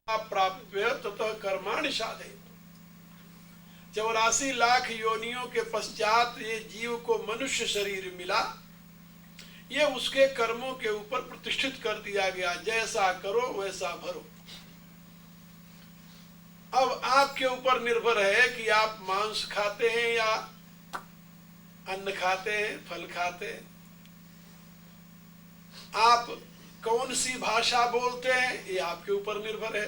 प्राप्य ततः कर्माणि साधयेत्। 84 लाख योनियों के पश्चात ये जीव को मनुष्य शरीर मिला, ये उसके कर्मों के ऊपर प्रतिष्ठित कर दिया गया, जैसा करो वैसा भरो। अब आपके ऊपर निर्भर है कि आप मांस खाते हैं या अन्न खाते हैं, फल खाते हैं। आप कौन सी भाषा बोलते हैं ये आपके ऊपर निर्भर है।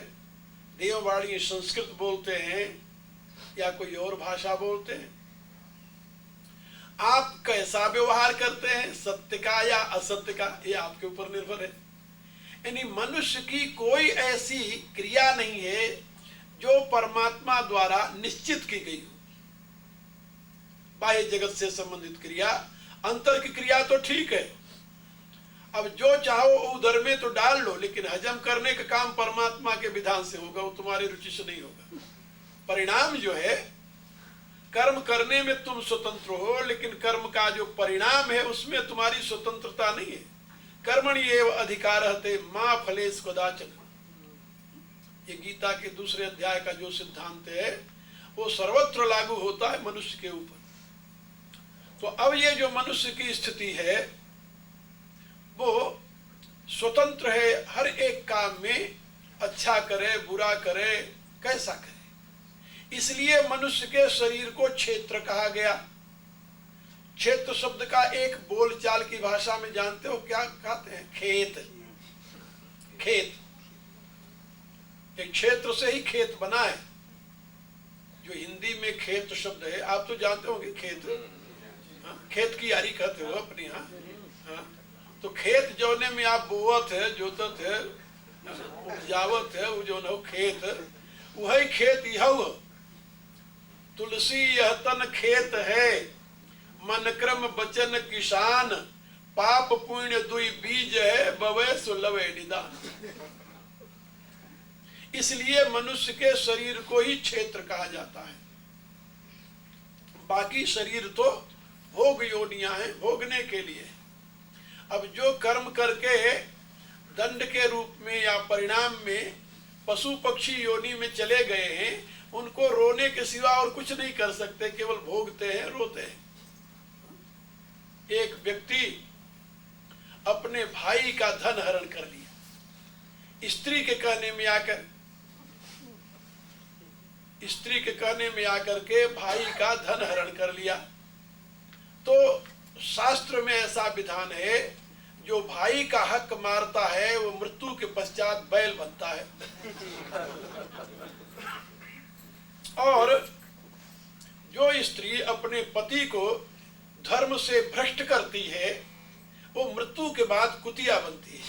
देववाणी संस्कृत बोलते हैं या कोई और भाषा बोलते हैं। आप कैसा व्यवहार करते हैं, सत्य का या असत्य का, ये आपके ऊपर निर्भर है। यानी मनुष्य की कोई ऐसी क्रिया नहीं है जो परमात्मा द्वारा निश्चित की गई हो। बाह्य जगत से संबंधित क्रिया, अंतर की क्रिया तो ठीक है, अब जो चाहो उधर में तो डाल लो, लेकिन हजम करने का काम परमात्मा के विधान से होगा, वो तुम्हारी रुचि से नहीं होगा। परिणाम जो है, कर्म करने में तुम स्वतंत्र हो, लेकिन कर्म का जो परिणाम है उसमें तुम्हारी स्वतंत्रता नहीं है। कर्मणि एव अधिकारस्ते मा फलेषु कदाचन, ये गीता के दूसरे अध्याय का जो सिद्धांत है वो सर्वत्र लागू होता है मनुष्य के ऊपर। तो अब ये जो मनुष्य की स्थिति है वो स्वतंत्र है, हर एक काम में अच्छा करे बुरा करे कैसा करे। इसलिए मनुष्य के शरीर को क्षेत्र कहा गया। क्षेत्र शब्द का एक बोलचाल की भाषा में जानते हो क्या कहते हैं? खेत। खेत, एक क्षेत्र से ही खेत बना है। जो हिंदी में खेत शब्द है आप तो जानते होंगे, खेत। हाँ? खेत की यारी कहते हो अपनी। हाँ, हाँ? तो खेत जोने में आप बोवत है, जोतत है, उपजावत है, वो जो न खेत, वही खेत यह तुलसी यह तन खेत है, मन क्रम बचन किसान, पाप पुण्य दुई बीज है, बवे सुलवे निदान। इसलिए मनुष्य के शरीर को ही क्षेत्र कहा जाता है। बाकी शरीर तो भोग योनियां हैं, भोगने के लिए। अब जो कर्म करके दंड के रूप में या परिणाम में पशु पक्षी योनि में चले गए हैं, उनको रोने के सिवा और कुछ नहीं कर सकते, केवल भोगते हैं, रोते हैं। एक व्यक्ति अपने भाई का धन हरण कर लिया, स्त्री के कहने में आकर के भाई का धन हरण कर लिया। तो शास्त्र में ऐसा विधान है, जो भाई का हक मारता है वो मृत्यु के पश्चात बैल बनता है। और जो स्त्री अपने पति को धर्म से भ्रष्ट करती है वो मृत्यु के बाद कुतिया बनती है।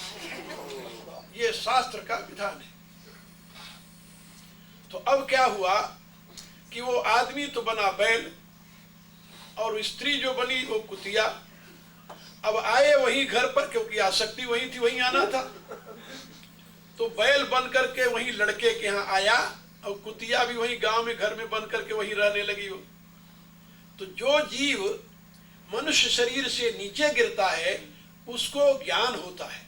ये शास्त्र का विधान है। तो अब क्या हुआ कि वो आदमी तो बना बैल और स्त्री जो बनी वो कुतिया। अब आए वही घर पर, क्योंकि आसक्ति वही थी, वही आना था। तो बैल बन करके वही लड़के के यहाँ आया और कुतिया भी वही गांव में घर में बन करके वही रहने लगी हो। तो जो जीव मनुष्य शरीर से नीचे गिरता है उसको ज्ञान होता है,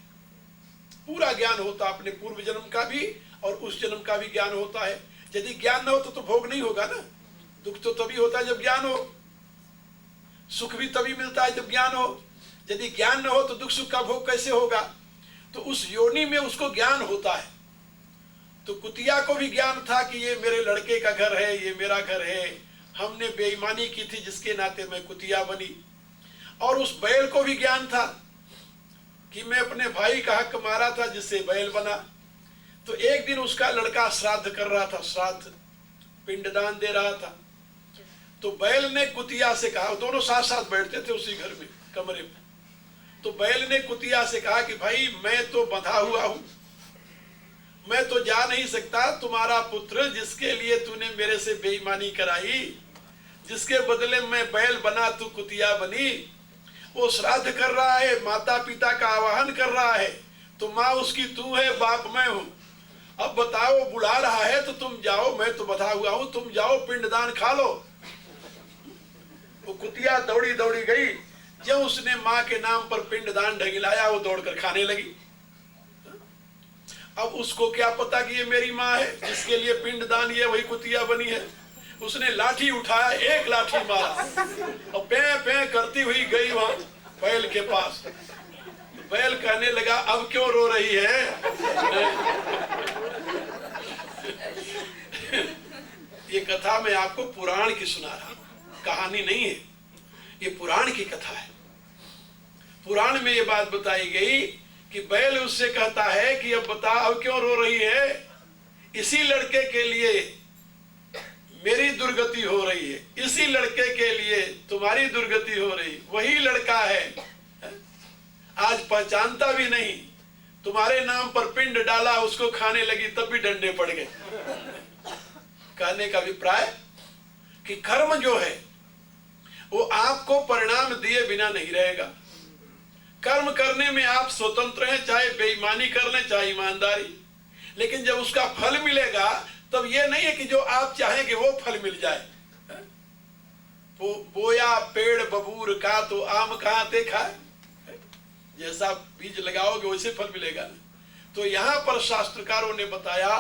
पूरा ज्ञान होता है, अपने पूर्व जन्म का भी और उस जन्म का भी ज्ञान होता है। यदि ज्ञान न हो तो भोग नहीं होगा ना। दुख तो तभी होता है जब ज्ञान हो, सुख भी तभी मिलता है जब ज्ञान हो। यदि ज्ञान न हो तो दुख सुख का भोग कैसे होगा? तो उस योनि में उसको ज्ञान होता है। तो कुतिया को भी ज्ञान था कि ये मेरे लड़के का घर है, ये मेरा घर है, हमने बेईमानी की थी जिसके नाते मैं कुतिया बनी। और उस बैल को भी ज्ञान था कि मैं अपने भाई का हक मारा था जिससे बैल बना। तो एक दिन उसका लड़का श्राद्ध कर रहा था, श्राद्ध पिंडदान दे रहा था। तो बैल ने कुतिया से कहा, दोनों साथ साथ बैठते थे उसी घर में कमरे में। तो बैल ने कुतिया से कहा कि भाई मैं तो बंधा हुआ हूं, मैं तो जा नहीं सकता। तुम्हारा पुत्र जिसके लिए तूने मेरे से बेईमानी कराई, जिसके बदले मैं बैल बना तू कुतिया बनी, वो श्राद्ध कर रहा है, माता पिता का आवाहन कर रहा है। तो माँ उसकी तू है, बाप मैं हूं। अब बताओ, बुला रहा है तो तुम जाओ, मैं तो बंधा हुआ हूं, तुम जाओ पिंडदान खा लो। वो कुतिया दौड़ी दौड़ी गई। जब उसने माँ के नाम पर पिंडदान ढगिलाया वो दौड़कर खाने लगी। अब उसको क्या पता कि ये मेरी माँ है, जिसके लिए पिंडदान ये वही कुतिया बनी है। उसने लाठी उठाया, एक लाठी मारा और पे पे करती हुई गई वहां बैल के पास। बैल कहने लगा, अब क्यों रो रही है? ये कथा मैं आपको पुराण की सुना रहा हूं, कहानी नहीं है, ये पुराण की कथा है। पुराण में ये बात बताई गई कि बैल उससे कहता है कि अब बता, अब क्यों रो रही है? इसी लड़के के लिए मेरी दुर्गति हो रही है, इसी लड़के के लिए तुम्हारी दुर्गति हो रही। वही लड़का है, आज पहचानता भी नहीं, तुम्हारे नाम पर पिंड डाला, उसको खाने लगी तब भी डंडे पड़ गए। कहने का अभिप्राय कि कर्म जो है वो आपको परिणाम दिए बिना नहीं रहेगा। कर्म करने में आप स्वतंत्र हैं, चाहे बेईमानी कर लें चाहे ईमानदारी, लेकिन जब उसका फल मिलेगा तब ये नहीं है कि जो आप चाहेंगे वो फल मिल जाए। बोया पेड़ बबूर का तो आम कहां ते खाए, जैसा बीज लगाओगे वैसे फल मिलेगा। तो यहां पर शास्त्रकारों ने बताया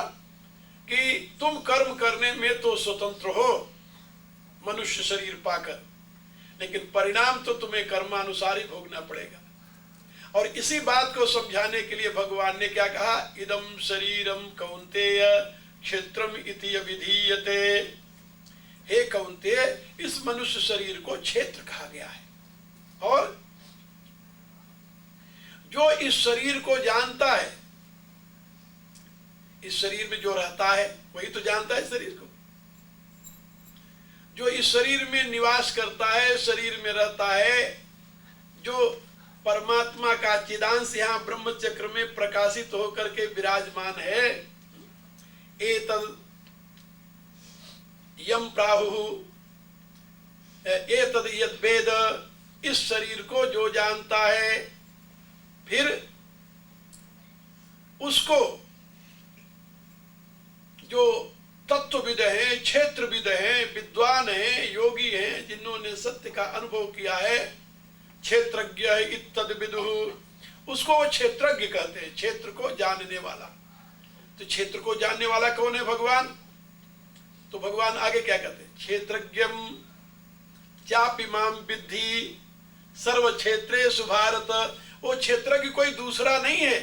कि तुम कर्म करने में तो स्वतंत्र हो मनुष्य शरीर पाकर, लेकिन परिणाम तो तुम्हें कर्मानुसार ही भोगना पड़ेगा। और इसी बात को समझाने के लिए भगवान ने क्या कहा, इदम शरीरम कौन्तेय क्षेत्रम इति अभिधीयते। हे कौन्तेय, इस मनुष्य शरीर को क्षेत्र कहा गया है, और जो इस शरीर को जानता है, इस शरीर में जो रहता है वही तो जानता है शरीर को। जो इस शरीर में निवास करता है, शरीर में रहता है, जो परमात्मा का चिदांश यहाँ ब्रह्म चक्र में प्रकाशित होकर के विराजमान है, एतद यम प्राहु एतद यद वेद, इस शरीर को जो जानता है, फिर उसको जो तत्वविद हैं, क्षेत्रविद हैं, विद्वान हैं, योगी हैं, जिन्होंने सत्य का अनुभव किया है, क्षेत्रज्ञ इत्तद विदुः, उसको वो क्षेत्रज्ञ कहते हैं, क्षेत्र को जानने वाला। तो क्षेत्र को जानने वाला कौन है? भगवान। तो भगवान आगे क्या कहते हैं, क्षेत्रज्ञम चापि माम विद्धि सर्व क्षेत्रेषु भारत। वो क्षेत्रज्ञ कोई दूसरा नहीं है,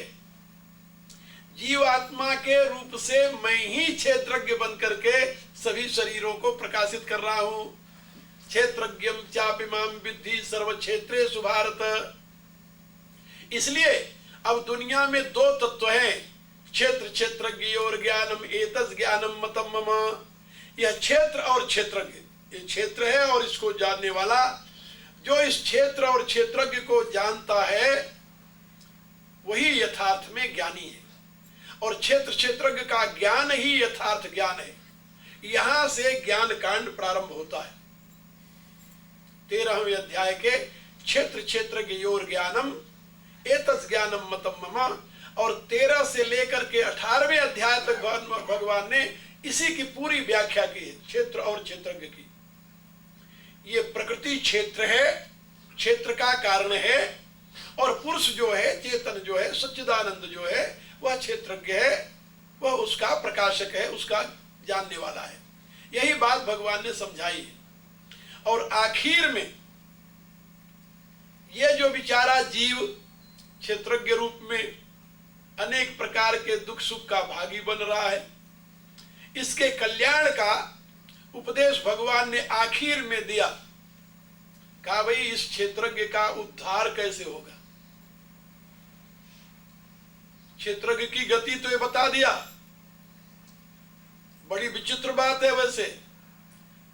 जीवात्मा के रूप से मैं ही क्षेत्रज्ञ बन करके सभी शरीरों को प्रकाशित कर रहा हूं। क्षेत्रज्ञम चापि माम विद्धि सर्व क्षेत्रेषु भारत। इसलिए अब दुनिया में दो तत्व हैं, क्षेत्र क्षेत्रज्ञ और ज्ञानम एतस् ज्ञानम मतम मम। यह क्षेत्र और क्षेत्रज्ञ, ये क्षेत्र है और इसको जानने वाला, जो इस क्षेत्र और क्षेत्रज्ञ को जानता है वही यथार्थ में ज्ञानी है, और क्षेत्र क्षेत्रज्ञ का ज्ञान ही यथार्थ ज्ञान है। यहां से ज्ञान कांड प्रारंभ होता है। 13वें अध्याय के क्षेत्र क्षेत्रज्ञ योर ज्ञानम एतस् ज्ञानम मतम मम, और 13 से लेकर के 18वें अध्याय तक भगवान ने इसी की पूरी व्याख्या की है, क्षेत्र और क्षेत्रज्ञ की। ये प्रकृति क्षेत्र है, क्षेत्र का कारण है, और पुरुष जो है, चेतन जो है, सच्चिदानंद जो है, वह क्षेत्रज्ञ है, वह उसका प्रकाशक है, उसका जानने वाला है। यही बात भगवान ने समझाई है। और आखिर में ये जो बेचारा जीव क्षेत्रज्ञ रूप में अनेक प्रकार के दुख सुख का भागी बन रहा है, इसके कल्याण का उपदेश भगवान ने आखिर में दिया। कहा भाई इस क्षेत्रज्ञ का उद्धार कैसे होगा। क्षेत्रज्ञ की गति तो ये बता दिया। बड़ी विचित्र बात है वैसे।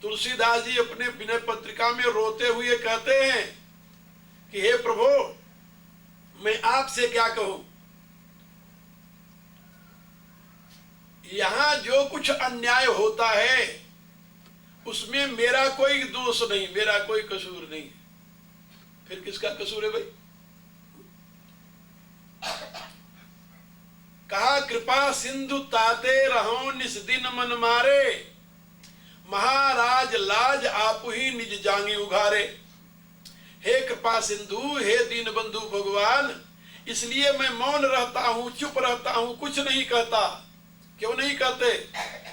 तुलसीदास जी अपने विनय पत्रिका में रोते हुए कहते हैं कि हे प्रभु, मैं आपसे क्या कहूं, यहां जो कुछ अन्याय होता है उसमें मेरा कोई दोष नहीं, मेरा कोई कसूर नहीं। फिर किसका कसूर है भाई? कहा कृपा सिंधु ताते रहो निस दिन मन मारे, महाराज लाज आपु ही निज जांगी उघारे। हे कृपा सिंधु, हे दीन बंधु भगवान, इसलिए मैं मौन रहता हूं, चुप रहता हूं, कुछ नहीं कहता। क्यों नहीं कहते?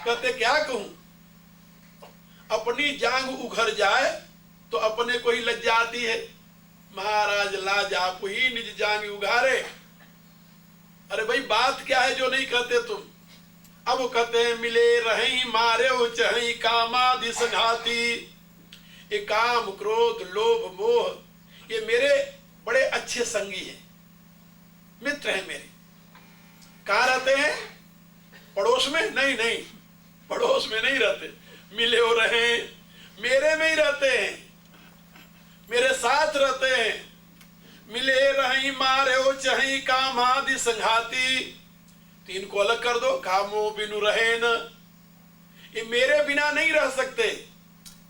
कहते क्या कहूं? अपनी जांग उघर जाए तो अपने को ही लज्जा आती है। महाराज लाज आप ही निज जांग उघारे। अरे भाई बात क्या है जो नहीं कहते तुम? अब कहते हैं मिले रही मारे चही कामादि संघाती। ये काम क्रोध लोभ मोह ये मेरे बड़े अच्छे संगी हैं, मित्र हैं मेरे। कहाँ रहते हैं? पड़ोस में? नहीं नहीं, पड़ोस में नहीं रहते। मिले हो रहे मेरे में ही रहते हैं, मेरे साथ रहते हैं। मिले रही मारे हो चही कामादि संघाती। तीन को अलग कर दो। कामो बिनु रहे न, ये मेरे बिना नहीं रह सकते।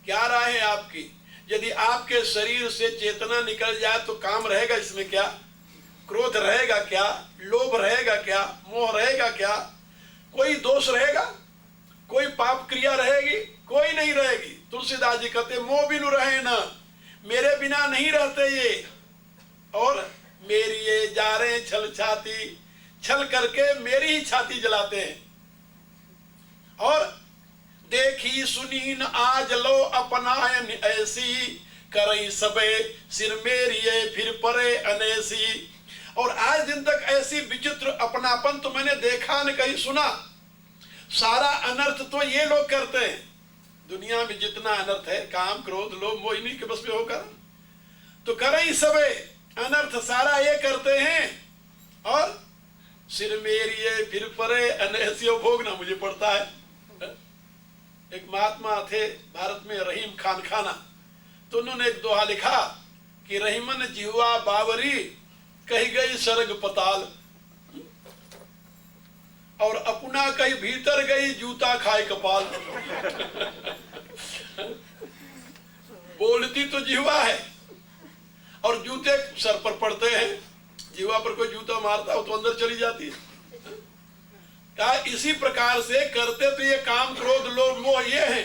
क्या राय है आपकी? यदि आपके शरीर से चेतना निकल जाए तो काम रहेगा इसमें क्या? क्रोध रहेगा क्या? लोभ रहेगा क्या? मोह रहेगा क्या? कोई दोष रहेगा? कोई पाप क्रिया रहेगी? कोई नहीं रहेगी। तुलसीदास जी कहते मोह बिनु रहे न, मेरे बिना नहीं रहते ये। और मेरी ये जा रहे छल छाती, छल करके मेरी ही छाती जलाते हैं। और देखी सुनी न आज लो अपनायन ऐसी, करई सबे सिर मेरी फिर परे अनैसी। और आज दिन तक ऐसी विचित्र अपनापन तो मैंने देखा न कहीं सुना। सारा अनर्थ तो ये लोग करते हैं। दुनिया में जितना अनर्थ है, काम क्रोध लोभ मोह इन्हीं के बस में होकर, तो करई सबे अनर्थ सारा ये करते हैं। और सिर मेरी फिर परे अनैसी, भोगना मुझे पड़ता है। एक महात्मा थे भारत में, रहीम खान खाना, तो उन्होंने एक दोहा लिखा कि रहीमन जिह्वा बावरी, कही गई सर्ग पताल, और अपना कहीं भीतर गई जूता खाए कपाल। बोलती तो जिह्वा है और जूते सर पर पड़ते हैं। जिह्वा पर कोई जूता मारता हो तो अंदर चली जाती है। कहा इसी प्रकार से करते तो ये काम क्रोध लोभ मोह ये है,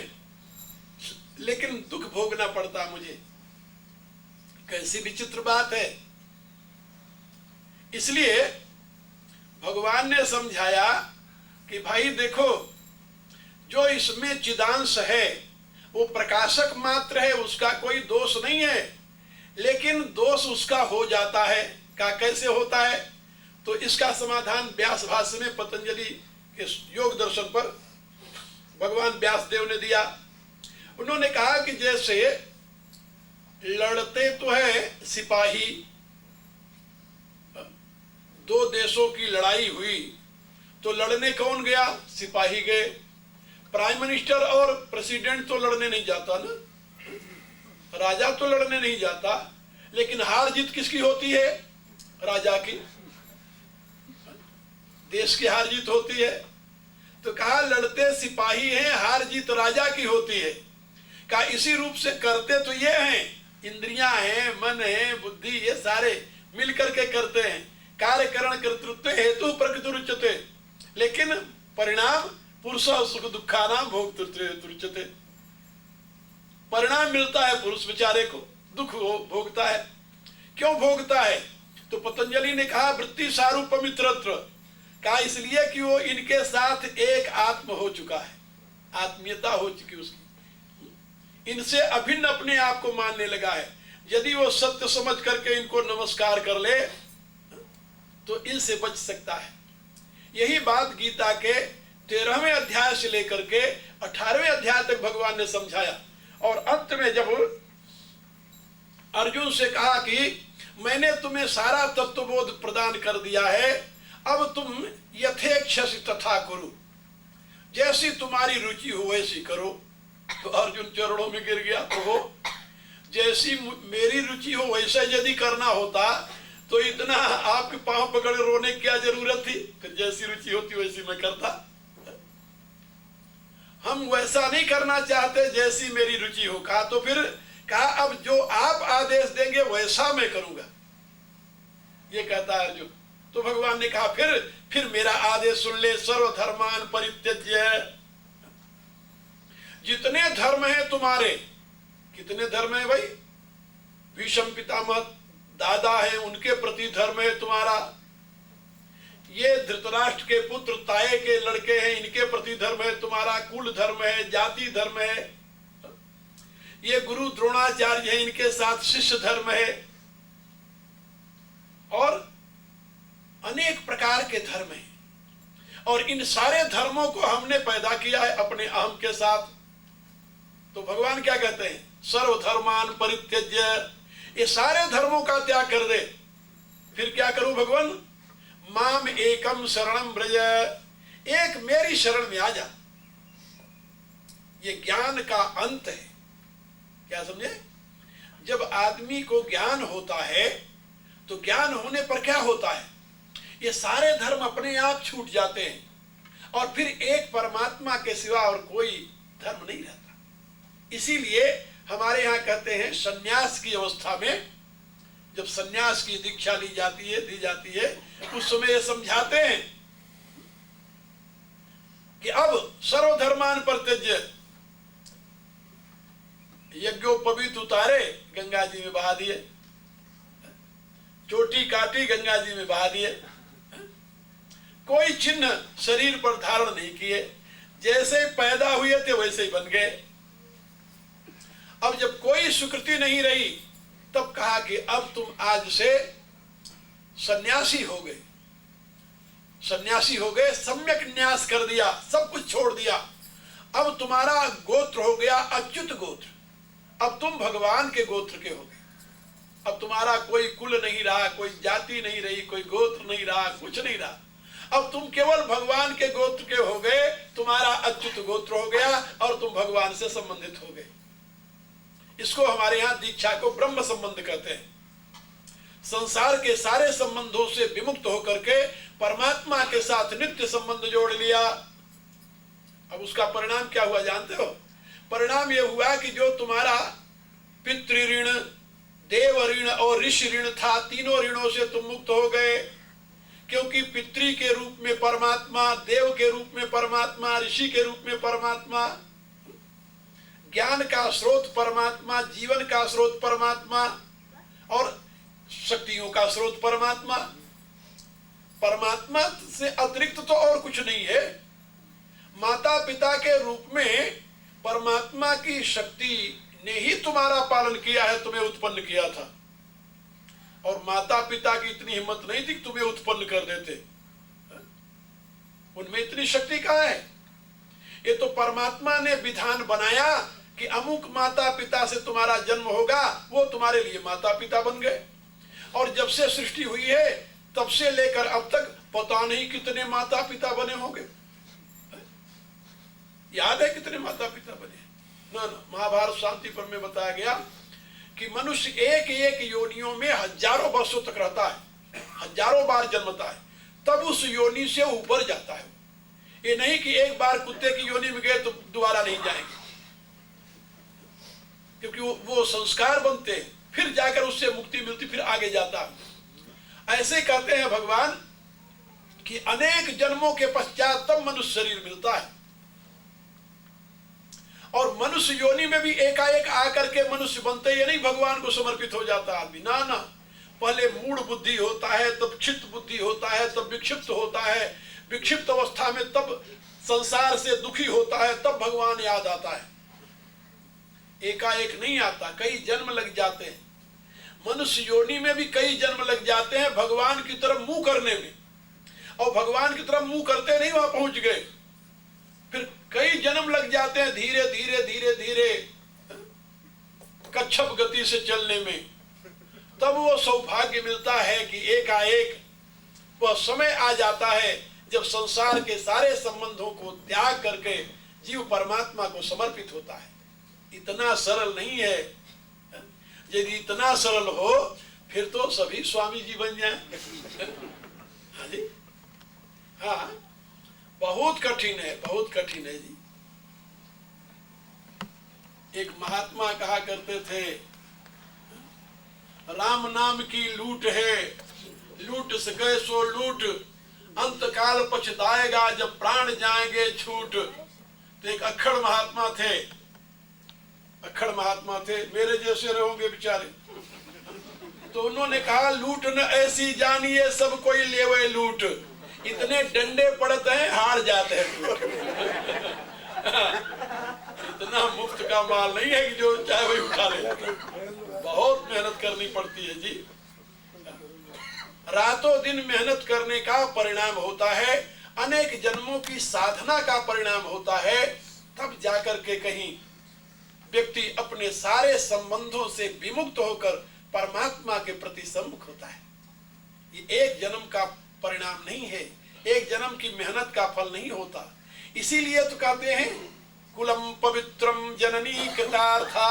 लेकिन दुख भोगना पड़ता मुझे। कैसी विचित्र बात है। इसलिए भगवान ने समझाया कि भाई देखो, जो इसमें चिदांश है वो प्रकाशक मात्र है, उसका कोई दोष नहीं है, लेकिन दोष उसका हो जाता है। क्या कैसे होता है? तो इसका समाधान व्यास भाष्य में पतंजलि के योग दर्शन पर भगवान व्यास देव ने दिया। उन्होंने कहा कि जैसे लड़ते तो है सिपाही, दो देशों की लड़ाई हुई तो लड़ने कौन गया? सिपाही गए। प्राइम मिनिस्टर और प्रेसिडेंट तो लड़ने नहीं जाता ना, राजा तो लड़ने नहीं जाता, लेकिन हार जीत किसकी होती है? राजा की। देश की हार जीत होती है। तो कहा लड़ते सिपाही हैं, हार जीत राजा की होती है। कहा इसी रूप से करते तो ये हैं, इंद्रियां हैं, मन है, बुद्धि, ये सारे मिल करके करते हैं। कार्यकरण कर्तृत्व हेतु प्रकृति रुच्यते, लेकिन परिणाम पुरुष सुख दुखानाम भोक्तृत्व। परिणाम मिलता है पुरुष बेचारे को, दुख भोगता है। क्यों भोगता है? तो पतंजलि ने कहा वृत्ति सारूप मित्रत्व, कहा इसलिए कि वो इनके साथ एक आत्म हो चुका है, आत्मीयता हो चुकी उसकी, इनसे अभिन्न अपने आप को मानने लगा है। यदि वो सत्य समझ करके इनको नमस्कार कर ले तो इनसे बच सकता है। यही बात गीता के 13वें अध्याय से लेकर के 18वें अध्याय तक भगवान ने समझाया। और अंत में जब अर्जुन से कहा कि मैंने तुम्हें सारा तत्वबोध प्रदान कर दिया है, अब तुम यथेच्छसि तथा करो, जैसी तुम्हारी रुचि हो वैसी करो। तो अर्जुन चरणों में गिर गया, प्रभु जैसी मेरी रुचि हो वैसा यदि करना होता तो इतना आपके पांव पकड़े रोने की क्या जरूरत थी? फिर जैसी रुचि होती वैसी मैं करता। हम वैसा नहीं करना चाहते जैसी मेरी रुचि हो। कहा तो फिर कहा अब जो आप आदेश देंगे वैसा मैं करूंगा, ये कहता है अर्जुन। तो भगवान ने कहा फिर मेरा आदेश सुन ले, सर्वधर्मान परित्यज्य। जितने धर्म हैं तुम्हारे, कितने धर्म हैं भाई? भीष्म पितामह दादा है उनके प्रति धर्म है तुम्हारा, ये धृतराष्ट्र के पुत्र ताये के लड़के हैं इनके प्रति धर्म है तुम्हारा, कुल धर्म है, जाति धर्म है, ये गुरु द्रोणाचार्य है इनके साथ शिष्य धर्म है, और अनेक प्रकार के धर्म हैं। और इन सारे धर्मों को हमने पैदा किया है अपने अहम के साथ। तो भगवान क्या कहते हैं, सर्वधर्मान परित्यज्य, ये सारे धर्मों का त्याग कर दे। फिर क्या करूं भगवान, माम एकम शरणम ब्रज, एक मेरी शरण में आ जा। ये ज्ञान का अंत है। क्या समझे, जब आदमी को ज्ञान होता है तो ज्ञान होने पर क्या होता है, ये सारे धर्म अपने आप छूट जाते हैं और फिर एक परमात्मा के सिवा और कोई धर्म नहीं रहता। इसीलिए हमारे यहाँ कहते हैं सन्यास की अवस्था में, जब सन्यास की दीक्षा दी जाती है उस समय ये समझाते हैं कि अब सर्वधर्मान परित्यज्य, यज्ञोपवीत उतारे गंगा जी में बहा दिए, चोटी काटी गंगा जी में बहा दिए, कोई चिन्ह शरीर पर धारण नहीं किए, जैसे पैदा हुए थे वैसे ही बन गए। अब जब कोई स्वीकृति नहीं रही तब कहा कि अब तुम आज से सन्यासी हो गए, सन्यासी हो गए, सम्यक न्यास कर दिया, सब कुछ छोड़ दिया। अब तुम्हारा गोत्र हो गया अच्युत गोत्र, अब तुम भगवान के गोत्र के हो गए। अब तुम्हारा कोई कुल नहीं रहा, कोई जाति नहीं रही, कोई गोत्र नहीं रहा, कुछ नहीं रहा। अब तुम केवल भगवान के गोत्र के हो गए, तुम्हारा अच्युत गोत्र हो गया और तुम भगवान से संबंधित हो गए। इसको हमारे यहाँ दीक्षा को ब्रह्म संबंध कहते हैं। संसार के सारे संबंधों से विमुक्त होकर के परमात्मा के साथ नित्य संबंध जोड़ लिया। अब उसका परिणाम क्या हुआ जानते हो, परिणाम यह हुआ कि जो तुम्हारा पितृ ऋण, देव ऋण और ऋषि ऋण था, तीनों ऋणों से तुम मुक्त हो गए। क्योंकि पितृ के रूप में परमात्मा, देव के रूप में परमात्मा, ऋषि के रूप में परमात्मा, ज्ञान का स्रोत परमात्मा, जीवन का स्रोत परमात्मा और शक्तियों का स्रोत परमात्मा। परमात्मा से अतिरिक्त तो और कुछ नहीं है। माता पिता के रूप में परमात्मा की शक्ति ने ही तुम्हारा पालन किया है, तुम्हें उत्पन्न किया था। और माता पिता की इतनी हिम्मत नहीं थी कि तुम्हें उत्पन्न कर देते, उनमें इतनी शक्ति कहाँ है। ये तो परमात्मा ने विधान बनाया कि अमुक माता पिता से तुम्हारा जन्म होगा, वो तुम्हारे लिए माता पिता बन गए। और जब से सृष्टि हुई है तब से लेकर अब तक पता नहीं कितने माता पिता बने होंगे। याद है कितने माता पिता बने ना? महाभारत शांति पर्व में बताया गया कि मनुष्य एक एक योनियों में हजारों वर्षों तक रहता है, हजारों बार जन्मता है, तब उस योनि से ऊपर जाता है। ये नहीं कि एक बार कुत्ते की योनि में गए तो दोबारा नहीं जाएंगे, क्योंकि वो संस्कार बनते हैं, फिर जाकर उससे मुक्ति मिलती, फिर आगे जाता है। ऐसे कहते हैं भगवान कि अनेक जन्मों के पश्चात तब मनुष्य शरीर मिलता है। और मनुष्य योनि में भी एकाएक आकर के मनुष्य बनते, ये नहीं भगवान को समर्पित हो जाता आदमी, ना ना। पहले मूढ़ बुद्धि होता है, तब क्षिप्त बुद्धि होता है, तब विक्षिप्त होता है, विक्षिप्त अवस्था में तब संसार से दुखी होता है, तब भगवान याद आता है। एकाएक नहीं आता, कई जन्म लग जाते हैं। मनुष्य योनि में भी कई जन्म लग जाते हैं भगवान की तरफ मुंह करने में, और भगवान की तरफ मुंह करते नहीं वहां पहुंच गए, फिर कई जन्म लग जाते हैं धीरे धीरे धीरे धीरे कच्छप गति से चलने में। तब वो सौभाग्य मिलता है कि एकाएक वह समय आ जाता है जब संसार के सारे संबंधों को त्याग करके जीव परमात्मा को समर्पित होता है। इतना सरल नहीं है। यदि इतना सरल हो फिर तो सभी स्वामी जी बन जाए। हाँ जी, हाँ, बहुत कठिन है, बहुत कठिन है जी। एक महात्मा कहा करते थे, राम नाम की लूट है, लूट सके सो लूट, अंत काल पछताएगा जब प्राण जाएंगे छूट। तो एक अक्खड़ महात्मा थे, अक्खड़ महात्मा थे, मेरे जैसे रहोगे बेचारे, तो उन्होंने कहा लूट न ऐसी जानिए सब कोई लेवे लूट, इतने डंडे पड़ते हैं हार जाते हैं। इतना मुफ्त का माल नहीं है कि जो चाहे वही उठा ले, बहुत मेहनत करनी पड़ती है जी। रातों दिन मेहनत करने का परिणाम होता है, अनेक जन्मों की साधना का परिणाम होता है, तब जाकर के कहीं व्यक्ति अपने सारे संबंधों से विमुक्त होकर परमात्मा के प्रति सम्मुख होता है। ये एक जन्म का परिणाम नहीं है, एक जन्म की मेहनत का फल नहीं होता। इसीलिए तो कहते हैं कुलम पवित्रम जननी कृतार्था,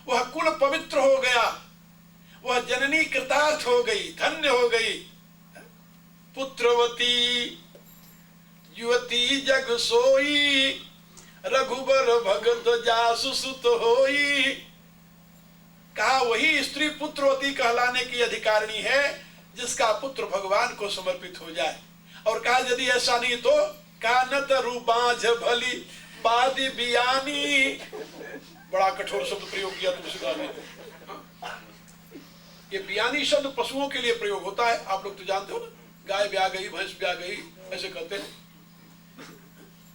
वह कुल पवित्र हो गया, वह जननी कृतार्थ हो गई, धन्य हो गई। पुत्रवती युवती जग सोई, रघुबर भगत जासु सुत होई। कहा वही स्त्री पुत्रवती कहलाने की अधिकारिणी है जिसका पुत्र भगवान को समर्पित हो जाए। और कहा यदि ऐसा नहीं तो कहा न तरु बांझ भली बादी बियानी। बड़ा कठोर शब्द प्रयोग किया तुलसीदास ने। ये बियानी शब्द पशुओं के लिए प्रयोग होता है, आप लोग तो जानते हो ना, गाय ब्याह गई भैंस ब्याह गई ऐसे कहते हैं,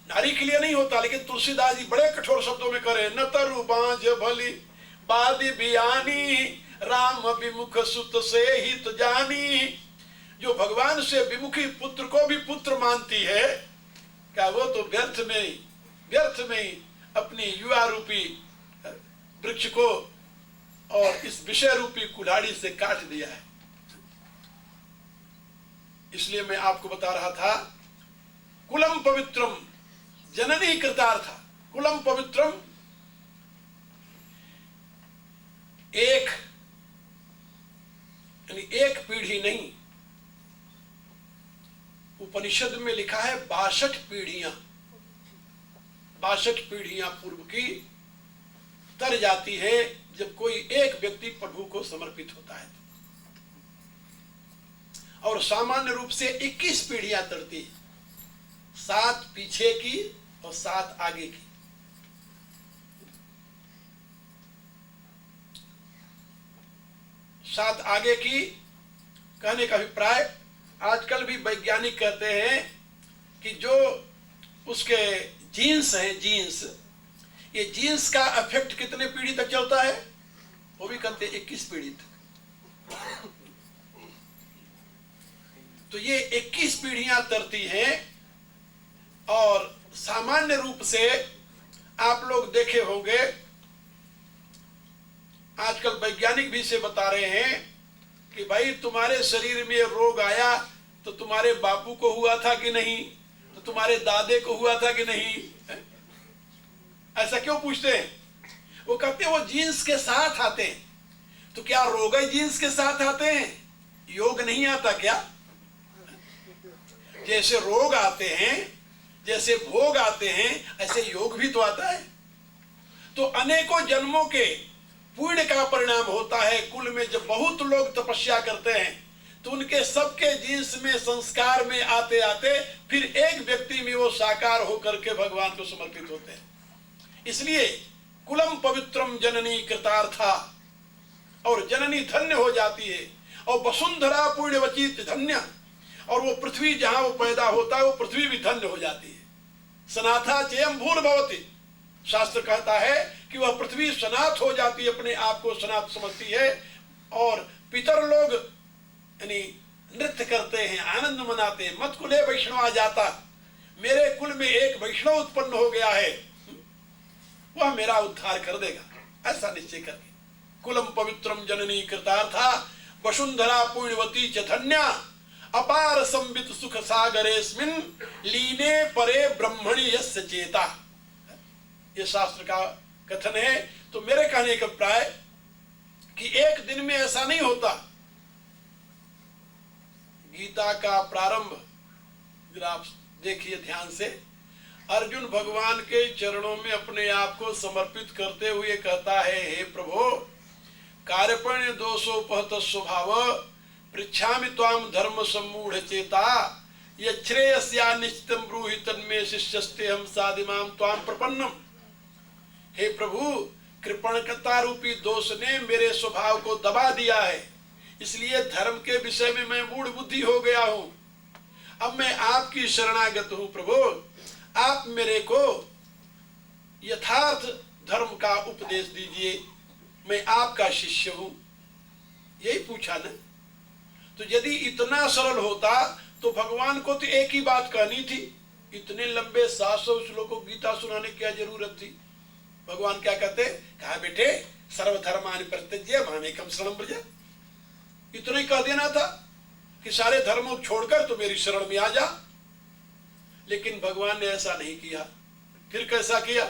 नारी के लिए नहीं होता। लेकिन तुलसीदास जी बड़े कठोर शब्दों में करे न तरु बांझ भली बादी बियानी, राम विमुख सुत से हित जानी। जो भगवान से विमुखी पुत्र को भी पुत्र मानती है, क्या वो तो व्यर्थ में ही अपनी युवा रूपी वृक्ष को और इस विषय रूपी कुल्हाड़ी से काट दिया है। इसलिए मैं आपको बता रहा था कुलम पवित्रम जननी कृतार्था। कुलम पवित्रम एक यानी एक पीढ़ी नहीं, उपनिषद में लिखा है 62 पीढ़ियां, 62 पीढ़ियां पूर्व की तर जाती है जब कोई एक व्यक्ति प्रभु को समर्पित होता है। और सामान्य रूप से 21 पीढ़ियां तरती है, 7 पीछे की और 7 आगे की। सात आगे की कहने का अभिप्राय, आजकल भी वैज्ञानिक कहते हैं कि जो उसके जीन्स हैं, जीन्स, ये जीन्स का इफेक्ट कितने पीढ़ी तक चलता है, वो भी कहते हैं 21 पीढ़ी तक। तो ये 21 पीढ़ियां तरती हैं। और सामान्य रूप से आप लोग देखे होंगे, आजकल वैज्ञानिक भी से बता रहे हैं कि भाई तुम्हारे शरीर में रोग आया तो तुम्हारे बापू को हुआ था कि नहीं, तो तुम्हारे दादे को हुआ था कि नहीं। ऐसा क्यों पूछते हैं? वो कहते हैं वो जीन्स के साथ आते हैं। तो क्या रोग जीन्स के साथ आते हैं? योग नहीं आता क्या? जैसे रोग आते हैं, जैसे भोग आते हैं, ऐसे योग भी तो आता है। तो अनेकों जन्मों के पुण्य का परिणाम होता है। कुल में जब बहुत लोग तपस्या करते हैं तो उनके सबके जीन्स में, संस्कार में आते आते फिर एक व्यक्ति में वो साकार होकर के भगवान को समर्पित होते हैं। इसलिए कुलम पवित्रम जननी कृतार्था, और जननी धन्य हो जाती है। और वसुंधरा पुण्यवचित धन्य, और वो पृथ्वी जहां वो पैदा होता है वो पृथ्वी भी धन्य हो जाती है। सनाथा चेयम भूर्भवति, शास्त्र कहता है कि वह पृथ्वी सनाथ हो जाती है, अपने आप को सनाथ समझती है। और पितर लोग यानी नृत्य करते हैं, आनंद मनाते हैं। मत कुले वैष्णव आ जाता, मेरे कुल में एक वैष्णव उत्पन्न हो गया है, वह मेरा उद्धार कर देगा, ऐसा निश्चय करके। कुलम पवित्रम जननी कृतार्था, वसुंधरा पुण्यवती च धन्या, अपार संबित सुख सागरेस्मिन् लीने परे ब्रह्मणि यस्य चेता। ये शास्त्र का कथन है। तो मेरे कहने का प्राय कि एक दिन में ऐसा नहीं होता। गीता का प्रारंभ जरा आप देखिए ध्यान से, अर्जुन भगवान के चरणों में अपने आप को समर्पित करते हुए कहता है, हे प्रभु, कार्यपण्य दोषोपहत स्वभाव पृच्छामि त्वाम धर्म सम्मूढ़ चेता, यच्छ्रेयस्या निश्चितम ब्रूहि तन्मे शिष्यस्ते हम साधिमाम त्वाम प्रपन्नम। हे प्रभु, कृपणता रूपी दोष ने मेरे स्वभाव को दबा दिया है, इसलिए धर्म के विषय में मैं मूढ़ बुद्धि हो गया हूं। अब मैं आपकी शरणागत हूं प्रभु, आप मेरे को यथार्थ धर्म का उपदेश दीजिए, मैं आपका शिष्य हूं। यही पूछा ना। तो यदि इतना सरल होता तो भगवान को तो एक ही बात कहनी थी, इतने लंबे 700 श्लोकों गीता सुनाने की क्या जरूरत थी। भगवान क्या कहते, कहा बेटे सर्वधर्मानि परित्यज्य मामेकं शरणं व्रज। इतना ही कह देना था कि सारे धर्मों को छोड़कर तो मेरी शरण में आ जा। लेकिन भगवान ने ऐसा नहीं किया। फिर कैसा किया,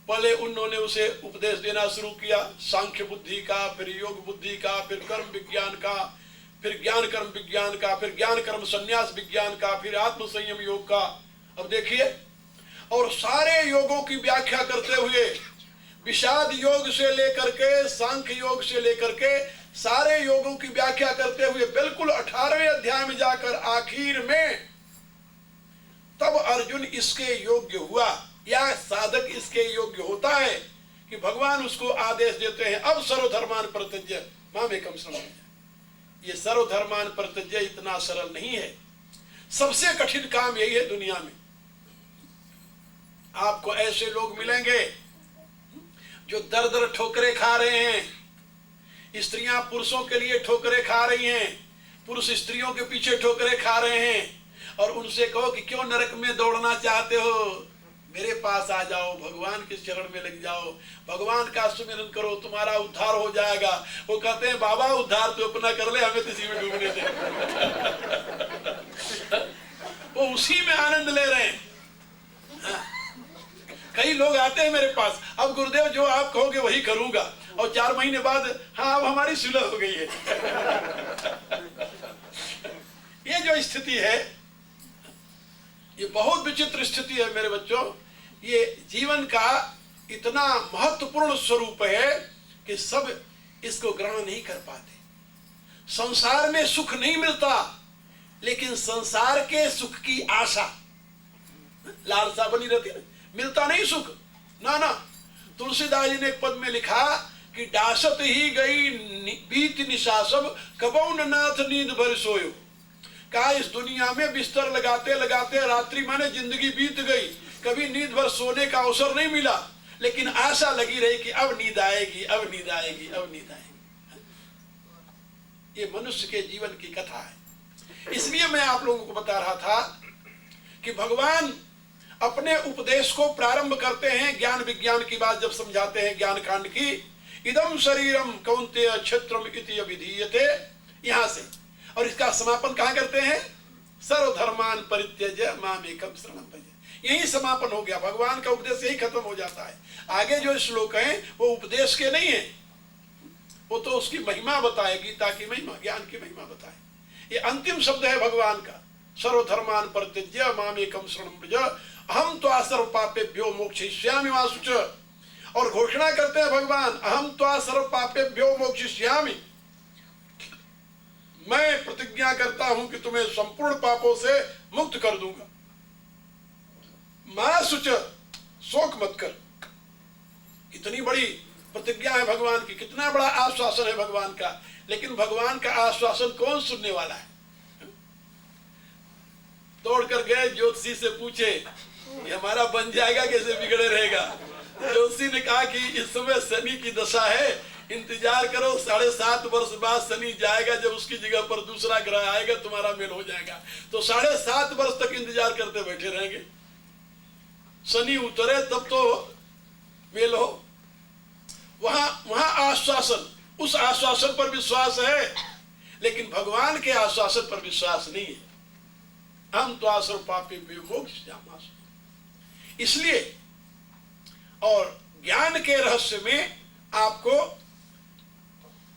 पहले उन्होंने उसे उपदेश देना शुरू किया, सांख्य बुद्धि का, फिर योग बुद्धि का, फिर कर्म विज्ञान का, फिर ज्ञान कर्म विज्ञान का, फिर ज्ञान कर्म संन्यास विज्ञान का, फिर आत्म संयम योग का। अब देखिए, और सारे योगों की व्याख्या करते हुए विषाद योग से लेकर के सांख्य योग से लेकर के सारे योगों की व्याख्या करते हुए बिल्कुल 18वें अध्याय में जाकर आखिर में तब अर्जुन इसके योग्य हुआ, या साधक इसके योग्य होता है कि भगवान उसको आदेश देते हैं, अब सर्वधर्मान परित्यज्य मामेकं शरणं व्रज। ये सर्वधर्मान परित्यज्य इतना सरल नहीं है। सबसे कठिन काम यही है दुनिया में। आपको ऐसे लोग मिलेंगे जो दर दर ठोकरे खा रहे हैं। स्त्रियां पुरुषों के लिए ठोकरे खा रही हैं, पुरुष स्त्रियों के पीछे ठोकरे खा रहे हैं, और उनसे कहो कि क्यों नरक में दौड़ना चाहते हो, मेरे पास आ जाओ, भगवान के चरण में लग जाओ, भगवान का सुमिरन करो, तुम्हारा उद्धार हो जाएगा। वो कहते हैं बाबा उद्धार तो अपना कर ले, हमें किसी में डूबने दे। वो उसी में आनंद ले रहे हैं। कई लोग आते हैं मेरे पास, अब गुरुदेव जो आप कहोगे वही करूंगा, और 4 महीने बाद हाँ अब हमारी सुलह हो गई है। ये जो स्थिति है, ये बहुत विचित्र स्थिति है मेरे बच्चों। ये जीवन का इतना महत्वपूर्ण स्वरूप है कि सब इसको ग्रहण नहीं कर पाते। संसार में सुख नहीं मिलता, लेकिन संसार के सुख की आशा, लालसा बनी रहती है, मिलता नहीं सुख। ना ना, तुलसीदास जी ने एक पद में लिखा कि डासत ही गई बीत निशा सब, कबौ न नाथ नींद भर सोयो। कहा इस दुनिया में बिस्तर लगाते लगाते रात्रि माने जिंदगी बीत गई, कभी नींद भर सोने का अवसर नहीं मिला, लेकिन आशा लगी रही कि अब नींद आएगी, अब नींद आएगी, अब नींद आएगी। ये मनुष्य के जीवन की कथा है। इसलिए मैं आप लोगों को बता रहा था कि भगवान अपने उपदेश को प्रारंभ करते हैं ज्ञान विज्ञान की बात जब समझाते हैं, ज्ञान कांड की, इदम शरीरम कौन्तेय क्षेत्रम इति अभिधीयते, यहां से, और इसका समापन कहां करते हैं, सर्वधर्मान परित्यज्य मामेकं शरणं व्रज। यही समापन हो गया, भगवान का उपदेश यही खत्म हो जाता है। आगे जो श्लोक हैं वो उपदेश के नहीं है, वो तो उसकी महिमा बताए, गीता की महिमा, ज्ञान की महिमा बताए। ये अंतिम शब्द है भगवान का, सर्वधर्मान परित्यज्य मामेकं शरणं व्रज अहम त्वा सर्व पापेभ्यो मोक्षयिष्यामि मा शुच। और घोषणा करते हैं भगवान, अहम त्वा सर्व पापेभ्यो मोक्षयिष्यामि, मैं प्रतिज्ञा करता हूं कि तुम्हें संपूर्ण पापों से मुक्त कर दूंगा। मां शुच, शोक मत कर। इतनी बड़ी प्रतिज्ञा है भगवान की, कितना बड़ा आश्वासन है भगवान का। लेकिन भगवान का आश्वासन कौन सुनने वाला है। दौड़ कर गए ज्योतिषी से पूछे ये हमारा बन जाएगा कैसे, बिगड़े रहेगा। ज्योतिषी ने कहा कि इस समय शनि की दशा है, इंतजार करो, 7.5 वर्ष बाद शनि जाएगा, जब उसकी जगह पर दूसरा ग्रह आएगा तुम्हारा मेल हो जाएगा। तो 7.5 वर्ष तक इंतजार करते बैठे रहेंगे, शनि उतरे तब तो मेल हो। वहां आश्वासन, उस आश्वासन पर विश्वास है, लेकिन भगवान के आश्वासन पर विश्वास नहीं है। हम तो आसर पापी मोक्ष, इसलिए और ज्ञान के रहस्य में आपको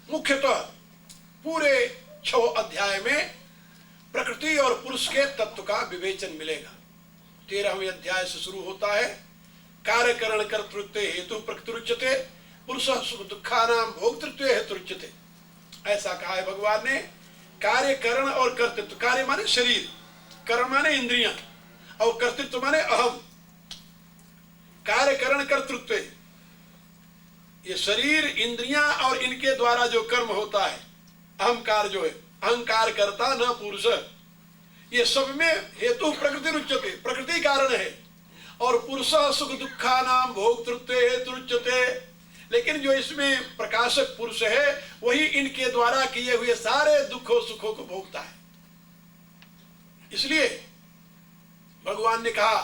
मुख्यतः पूरे 6 अध्याय में प्रकृति और पुरुष के तत्व का विवेचन मिलेगा। 13वें अध्याय से शुरू होता है, कार्यकरण कर्तृत्व हेतु प्रकृतिरुच्यते पुरुष सुख दुखानाम भोक्तृत्व हेतुरुच्यते। ऐसा कहा है भगवान ने। कार्यकरण और कर्तृत्व, कार्य माने शरीर, कर्म माने इंद्रियां, और कर्तृत्व माने अहम। कार्यकरण कर्तृत्व, ये शरीर, इंद्रियां और इनके द्वारा जो कर्म होता है, अहंकार जो है, अहंकार करता न पुरुष, ये सब में हेतु प्रकृति रुच्यते, प्रकृति कारण है। और पुरुष सुख दुखा नाम भोक्तृत्व हेतु रुच्यते, लेकिन जो इसमें प्रकाशक पुरुष है वही इनके द्वारा किए हुए सारे दुखों सुखों को भोगता है। इसलिए भगवान ने कहा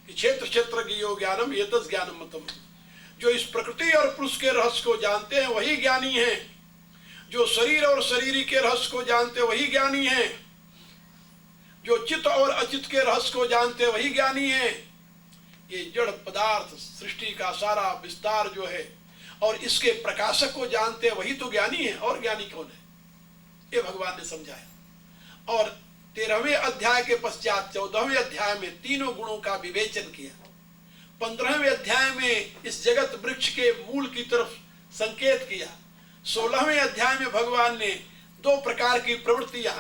कि क्षेत्र क्षेत्र ज्ञो ज्ञानम एतस् ज्ञानम मतम, जो इस प्रकृति और पुरुष के रहस्य को जानते हैं वही ज्ञानी हैं, जो शरीर और शरीरी के रहस्य को जानते वही ज्ञानी हैं, जो चित्त और अचित के रहस्य को जानते वही ज्ञानी हैं। ये जड़ पदार्थ सृष्टि का सारा विस्तार जो है और इसके प्रकाशक को जानते वही तो ज्ञानी है, और ज्ञानी कौन है, ये भगवान ने समझाया। और 13वें अध्याय के पश्चात 14वें अध्याय में तीनों गुणों का विवेचन किया। 15वें अध्याय में इस जगत वृक्ष के मूल की तरफ संकेत किया। 16वें अध्याय में भगवान ने 2 प्रकार की प्रवृत्तियां,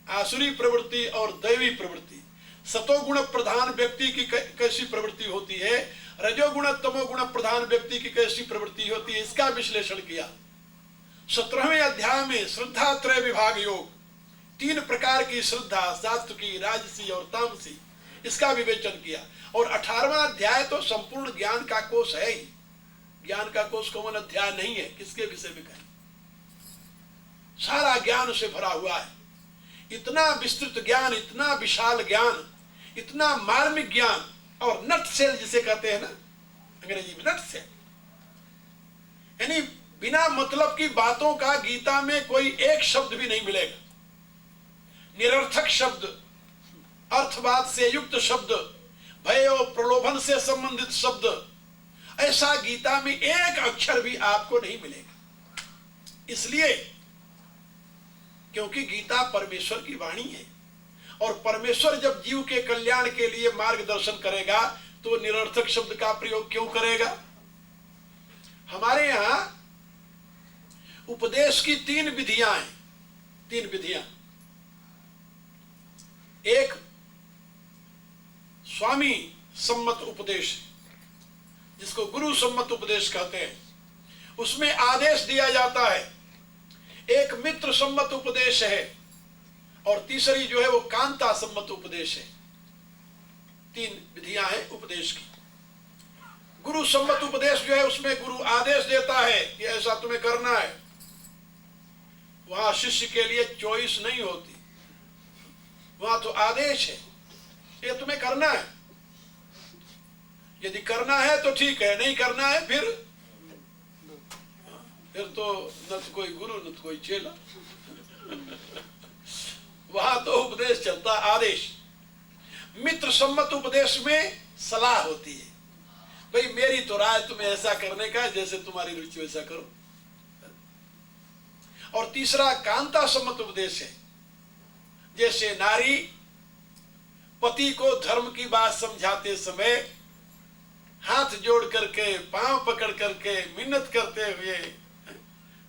आसुरी प्रवृत्ति और दैवी प्रवृत्ति, सतोगुण प्रधान व्यक्ति की कैसी प्रवृत्ति होती है, रजोगुण तमोगुण प्रधान व्यक्ति की कैसी प्रवृत्ति होती है, इसका विश्लेषण किया। 17वें अध्याय में श्रद्धा त्रय विभाग योग, 3 प्रकार की श्रद्धा, सात्विकी, राजसी और तामसी, इसका विवेचन किया। और 18वां अध्याय तो संपूर्ण ज्ञान का कोश है ही। ज्ञान का कोश कौन अध्याय नहीं है, किसके विषय में कहें, सारा ज्ञान से भरा हुआ है। इतना विस्तृत ज्ञान, इतना विशाल ज्ञान, इतना मार्मिक ज्ञान, और नट सेल जिसे कहते हैं ना अंग्रेजी में, नट सेल, यानी बिना मतलब की बातों का गीता में कोई एक शब्द भी नहीं मिलेगा। निरर्थक शब्द, अर्थवाद से युक्त शब्द, भय और प्रलोभन से संबंधित शब्द, ऐसा गीता में एक अक्षर भी आपको नहीं मिलेगा। इसलिए क्योंकि गीता परमेश्वर की वाणी है, और परमेश्वर जब जीव के कल्याण के लिए मार्गदर्शन करेगा तो निरर्थक शब्द का प्रयोग क्यों करेगा। हमारे यहां उपदेश की 3 विधियां हैं, 3 विधियां। एक स्वामी सम्मत उपदेश, जिसको गुरु सम्मत उपदेश कहते हैं, उसमें आदेश दिया जाता है। एक मित्र सम्मत उपदेश है, और तीसरी जो है वो कांता सम्मत उपदेश है। 3 विधियां हैं उपदेश की। गुरु सम्मत उपदेश जो है उसमें गुरु आदेश देता है कि ऐसा तुम्हें करना है। वहां शिष्य के लिए चॉइस नहीं होती, वहां तो आदेश है, ये तुम्हें करना है। यदि करना है तो ठीक है, नहीं करना है फिर तो न तो कोई गुरु न तो कोई चेला। वहां तो उपदेश चलता, आदेश। मित्र सम्मत उपदेश में सलाह होती है, भाई मेरी तो राय तुम्हें ऐसा करने का है, जैसे तुम्हारी रुचि वैसा करो। और तीसरा कांता सम्मत उपदेश है, जैसे नारी पति को धर्म की बात समझाते समय हाथ जोड़ करके, पांव पकड़ करके मिन्नत करते हुए,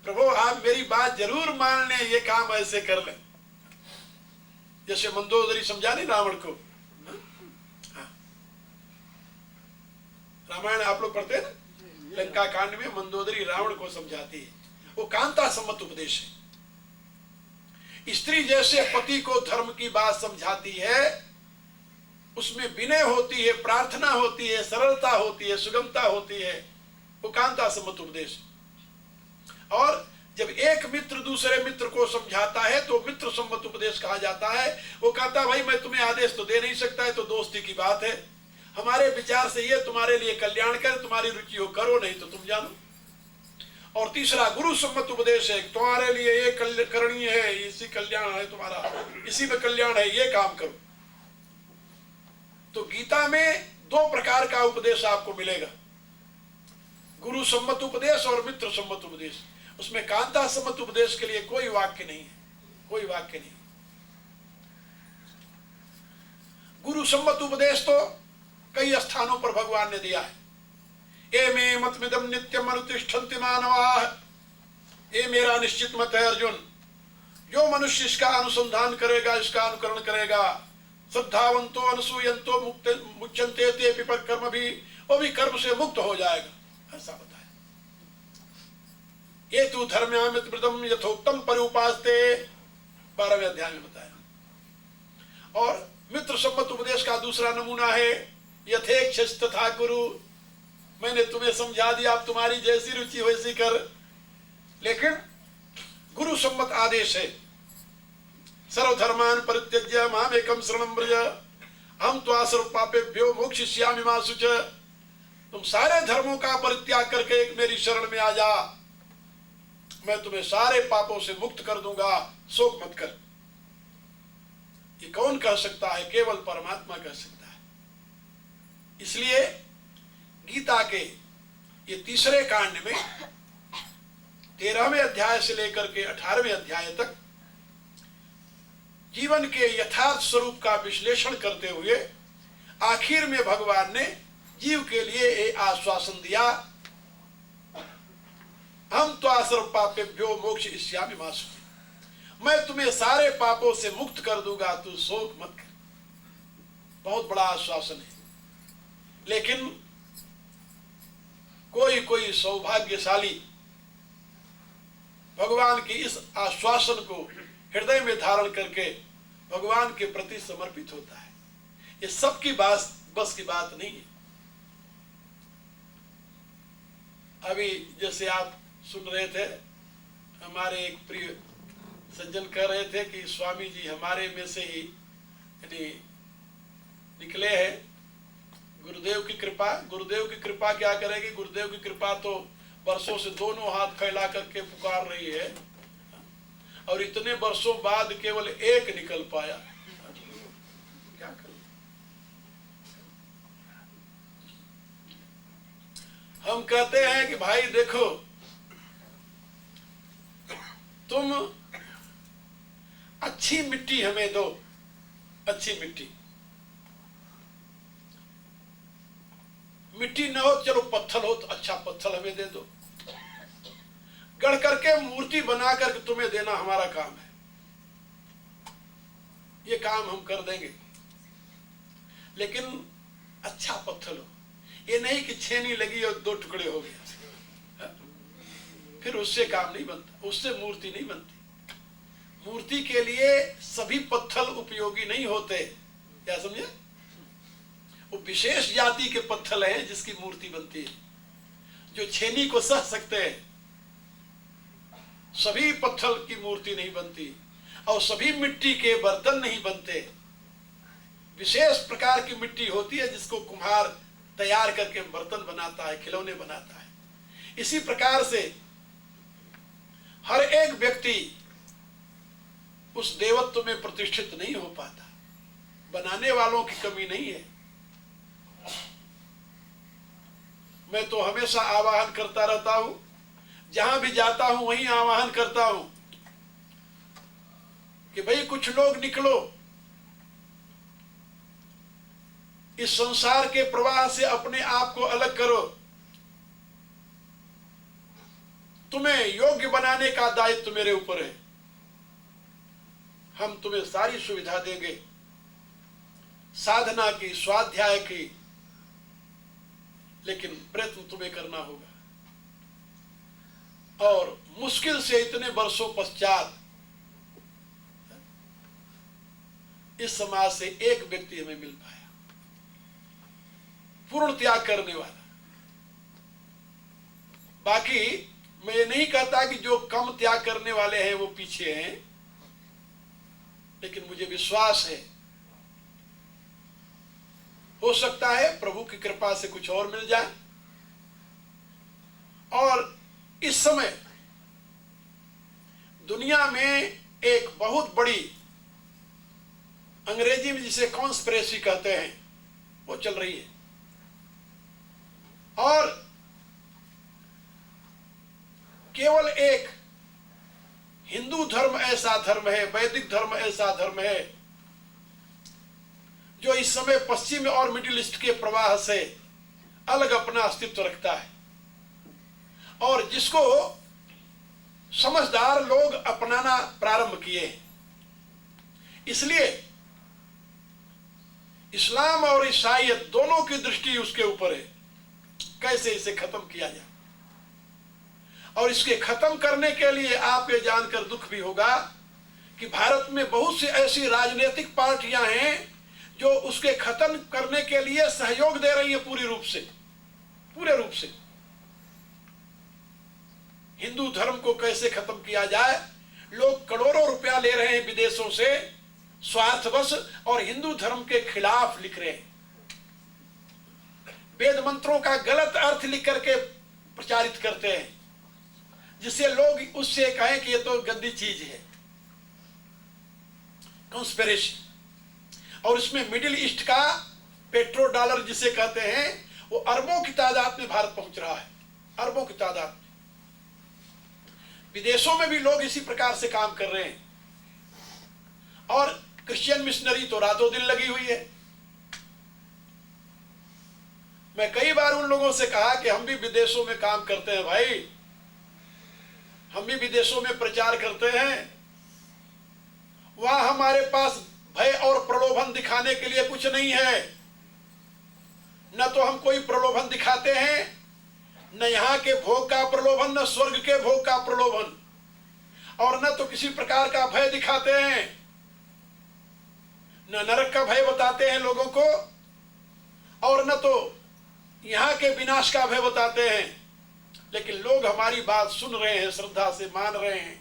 प्रभु आप मेरी बात जरूर मान लें, ये काम ऐसे कर लें। जैसे मंदोदरी समझानी रावण को, रामायण आप लोग पढ़ते हैं ना, लंका कांड में मंदोदरी रावण को समझाती है, वो कांता सम्मत उपदेश है। स्त्री जैसे पति को धर्म की बात समझाती है, उसमें विनय होती है, प्रार्थना होती है, सरलता होती है, सुगमता होती है, वो कांता सम्मत उपदेश। और जब एक मित्र दूसरे मित्र को समझाता है तो मित्र सम्मत उपदेश कहा जाता है। वो कहता है भाई मैं तुम्हें आदेश तो दे नहीं सकता है, तो दोस्ती की बात है, हमारे विचार से ये तुम्हारे लिए कल्याण करे, तुम्हारी रुचि हो करो, नहीं तो तुम जानो। और तीसरा गुरु सम्मत उपदेश है, तुम्हारे लिए ये करणीय है, इसी कल्याण है तुम्हारा, इसी में कल्याण है, ये काम करो। तो गीता में 2 प्रकार का उपदेश आपको मिलेगा, गुरु सम्मत उपदेश और मित्र सम्मत उपदेश। उसमें कांता सम्मत उपदेश के लिए कोई वाक्य नहीं है, कोई वाक्य नहीं। गुरु सम्मत उपदेश तो कई स्थानों पर भगवान ने दिया है। एमे मतमिदं नित्यम अनुतिष्ठन्ति मानवाः, ये मेरा निश्चित मत है अर्जुन, जो मनुष्य इसका अनुसंधान करेगा, इसका अनुकरण करेगा, श्रद्धावंतो अनुसूयंतो मुच्यन्ते ते कर्म भी, वो भी कर्म से मुक्त हो जाएगा, ऐसा बताया। ये तू धर्म्यामृतम यथोक्तम परिउपास्ते 12वें अध्याय में बताया। और मित्र सम्मत उपदेश का दूसरा नमूना है यथेक्षस तथा कुरु, मैंने तुम्हें समझा दिया, आप तुम्हारी जैसी रुचि वैसी कर। लेकिन गुरु सम्मत आदेश है सर्वधर्मान परित्यज्य मामेकं शरणं व्रज अहं त्वा सर्व पापेभ्यो मोक्षयिष्यामि मा शुच। तुम सारे धर्मों का परित्याग करके एक मेरी शरण में आ जा, मैं तुम्हें सारे पापों से मुक्त कर दूंगा, शोक मत कर। ये कौन कह सकता है? केवल परमात्मा कह सकता है। इसलिए गीता के ये तीसरे कांड में 13वें अध्याय से लेकर के 18वें अध्याय तक जीवन के यथार्थ स्वरूप का विश्लेषण करते हुए आखिर में भगवान ने जीव के लिए एक आश्वासन दिया, हम त्वा सर्व पापेभ्यो मोक्षयिष्यामि मा शुच, मैं तुम्हें सारे पापों से मुक्त कर दूंगा, तू शोक मत कर। बहुत बड़ा आश्वासन है। लेकिन कोई कोई सौभाग्यशाली भगवान की इस आश्वासन को हृदय में धारण करके भगवान के प्रति समर्पित होता है। ये सबकी बस की बात नहीं है। अभी जैसे आप सुन रहे थे, हमारे एक प्रिय सज्जन कह रहे थे कि स्वामी जी हमारे में से ही यानी निकले हैं, गुरुदेव की कृपा। गुरुदेव की कृपा क्या करेगी? गुरुदेव की कृपा तो वर्षों से दोनों हाथ फैला करके पुकार रही है, और इतने वर्षों बाद केवल एक निकल पाया। क्या करें? हम कहते हैं कि भाई देखो, तुम अच्छी मिट्टी हमें दो, अच्छी मिट्टी। मिट्टी न हो चलो पत्थर हो तो अच्छा पत्थर हमें दे दो, गढ़ करके मूर्ति बना करके तुम्हें देना हमारा काम है। ये काम हम कर देंगे, लेकिन अच्छा पत्थर हो। ये नहीं कि छेनी लगी और 2 टुकड़े हो गया, फिर उससे काम नहीं बनता, उससे मूर्ति नहीं बनती। मूर्ति के लिए सभी पत्थर उपयोगी नहीं होते, क्या समझे? वो विशेष जाति के पत्थर हैं जिसकी मूर्ति बनती है, जो छेनी को सह सकते हैं। सभी पत्थर की मूर्ति नहीं बनती, और सभी मिट्टी के बर्तन नहीं बनते। विशेष प्रकार की मिट्टी होती है जिसको कुम्हार तैयार करके बर्तन बनाता है, खिलौने बनाता है। इसी प्रकार से हर एक व्यक्ति उस देवत्व में प्रतिष्ठित नहीं हो पाता। बनाने वालों की कमी नहीं है। मैं तो हमेशा आवाहन करता रहता हूं, जहां भी जाता हूं वहीं आवाहन करता हूं कि भाई कुछ लोग निकलो, इस संसार के प्रवाह से अपने आप को अलग करो। तुम्हें योग्य बनाने का दायित्व मेरे ऊपर है। हम तुम्हें सारी सुविधा देंगे, साधना की, स्वाध्याय की, लेकिन प्रयत्न तुम्हें करना होगा। और मुश्किल से इतने वर्षों पश्चात इस समाज से एक व्यक्ति हमें मिल पाया, पूर्ण त्याग करने वाला। बाकी मैं ये नहीं कहता कि जो कम त्याग करने वाले हैं वो पीछे हैं, लेकिन मुझे विश्वास है हो सकता है प्रभु की कृपा से कुछ और मिल जाए। और इस समय दुनिया में एक बहुत बड़ी, अंग्रेजी में जिसे कॉन्स्पिरेसी कहते हैं, वो चल रही है। और केवल एक हिंदू धर्म ऐसा धर्म है, वैदिक धर्म ऐसा धर्म है जो इस समय पश्चिम और मिडिल ईस्ट के प्रवाह से अलग अपना अस्तित्व रखता है, और जिसको समझदार लोग अपनाना प्रारंभ किए हैं। इसलिए इस्लाम और ईसाईयत दोनों की दृष्टि उसके ऊपर है, कैसे इसे खत्म किया जाए। और इसके खत्म करने के लिए आप ये जानकर दुख भी होगा कि भारत में बहुत सी ऐसी राजनीतिक पार्टियां हैं जो उसके खत्म करने के लिए सहयोग दे रही है पूरे रूप से। हिंदू धर्म को कैसे खत्म किया जाए, लोग करोड़ों रुपया ले रहे हैं विदेशों से स्वार्थवश और हिंदू धर्म के खिलाफ लिख रहे हैं। वेद मंत्रों का गलत अर्थ लिख करके प्रचारित करते हैं जिससे लोग उससे कहें कि ये तो गंदी चीज है, कॉन्स्पिरेसी। और इसमें मिडिल ईस्ट का पेट्रो डॉलर जिसे कहते हैं वो अरबों की तादाद में भारत पहुंच रहा है, अरबों की तादाद में। विदेशों में भी लोग इसी प्रकार से काम कर रहे हैं और क्रिश्चियन मिशनरी तो रातों दिन लगी हुई है। मैं कई बार उन लोगों से कहा कि हम भी विदेशों में काम करते हैं भाई, हम भी विदेशों में प्रचार करते हैं, वहां हमारे पास भय और प्रलोभन दिखाने के लिए कुछ नहीं है। न तो हम कोई प्रलोभन दिखाते हैं, न यहाँ के भोग का प्रलोभन, न स्वर्ग के भोग का प्रलोभन, और न तो किसी प्रकार का भय दिखाते हैं, न नरक का भय बताते हैं लोगों को, और न तो यहाँ के विनाश का भय बताते हैं। लेकिन लोग हमारी बात सुन रहे हैं, श्रद्धा से मान रहे हैं।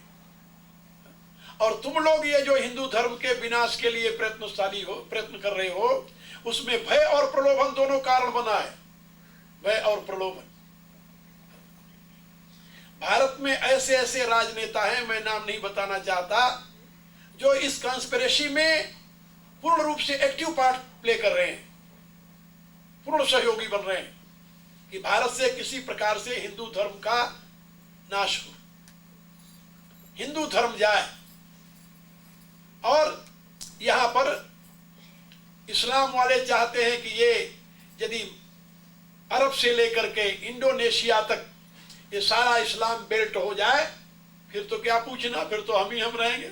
और तुम लोग ये जो हिंदू धर्म के विनाश के लिए प्रयत्न कर रहे हो, उसमें भय और प्रलोभन दोनों कारण बना है, भय और प्रलोभन। भारत में ऐसे ऐसे राजनेता हैं, मैं नाम नहीं बताना चाहता, जो इस कॉन्स्पिरेसी में पूर्ण रूप से एक्टिव पार्ट प्ले कर रहे हैं, पूर्ण सहयोगी बन रहे हैं कि भारत से किसी प्रकार से हिंदू धर्म का नाश हो, हिंदू धर्म जाए। और यहां पर इस्लाम वाले चाहते हैं कि ये यदि अरब से लेकर के इंडोनेशिया तक ये सारा इस्लाम बेल्ट हो जाए, फिर तो क्या पूछना, फिर तो हम रहेंगे।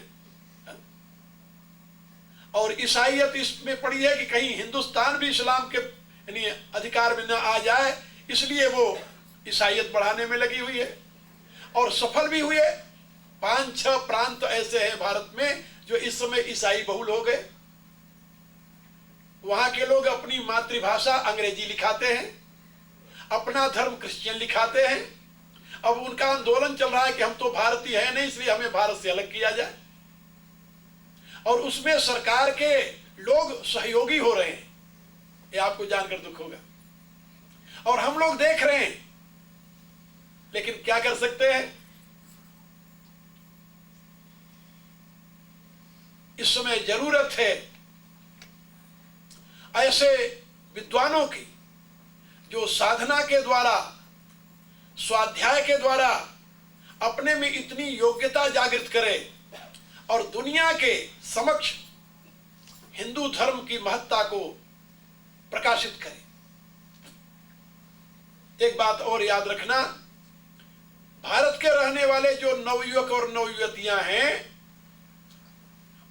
और ईसाईयत इसमें पड़ी है कि कहीं हिंदुस्तान भी इस्लाम के यानी अधिकार में न आ जाए, इसलिए वो ईसाईयत बढ़ाने में लगी हुई है और सफल भी हुए। 5-6 प्रांत ऐसे हैं भारत में जो इस समय ईसाई बहुल हो गए। वहां के लोग अपनी मातृभाषा अंग्रेजी लिखाते हैं, अपना धर्म क्रिश्चियन लिखाते हैं। अब उनका आंदोलन चल रहा है कि हम तो भारतीय है नहीं, इसलिए हमें भारत से अलग किया जाए। और उसमें सरकार के लोग सहयोगी हो रहे हैं, ये आपको जानकर दुख होगा। और हम लोग देख रहे हैं, लेकिन क्या कर सकते हैं। इस समय जरूरत है ऐसे विद्वानों की जो साधना के द्वारा, स्वाध्याय के द्वारा अपने में इतनी योग्यता जागृत करे और दुनिया के समक्ष हिंदू धर्म की महत्ता को प्रकाशित करे। एक बात और याद रखना, भारत के रहने वाले जो नवयुवक और नवयुवतियां हैं,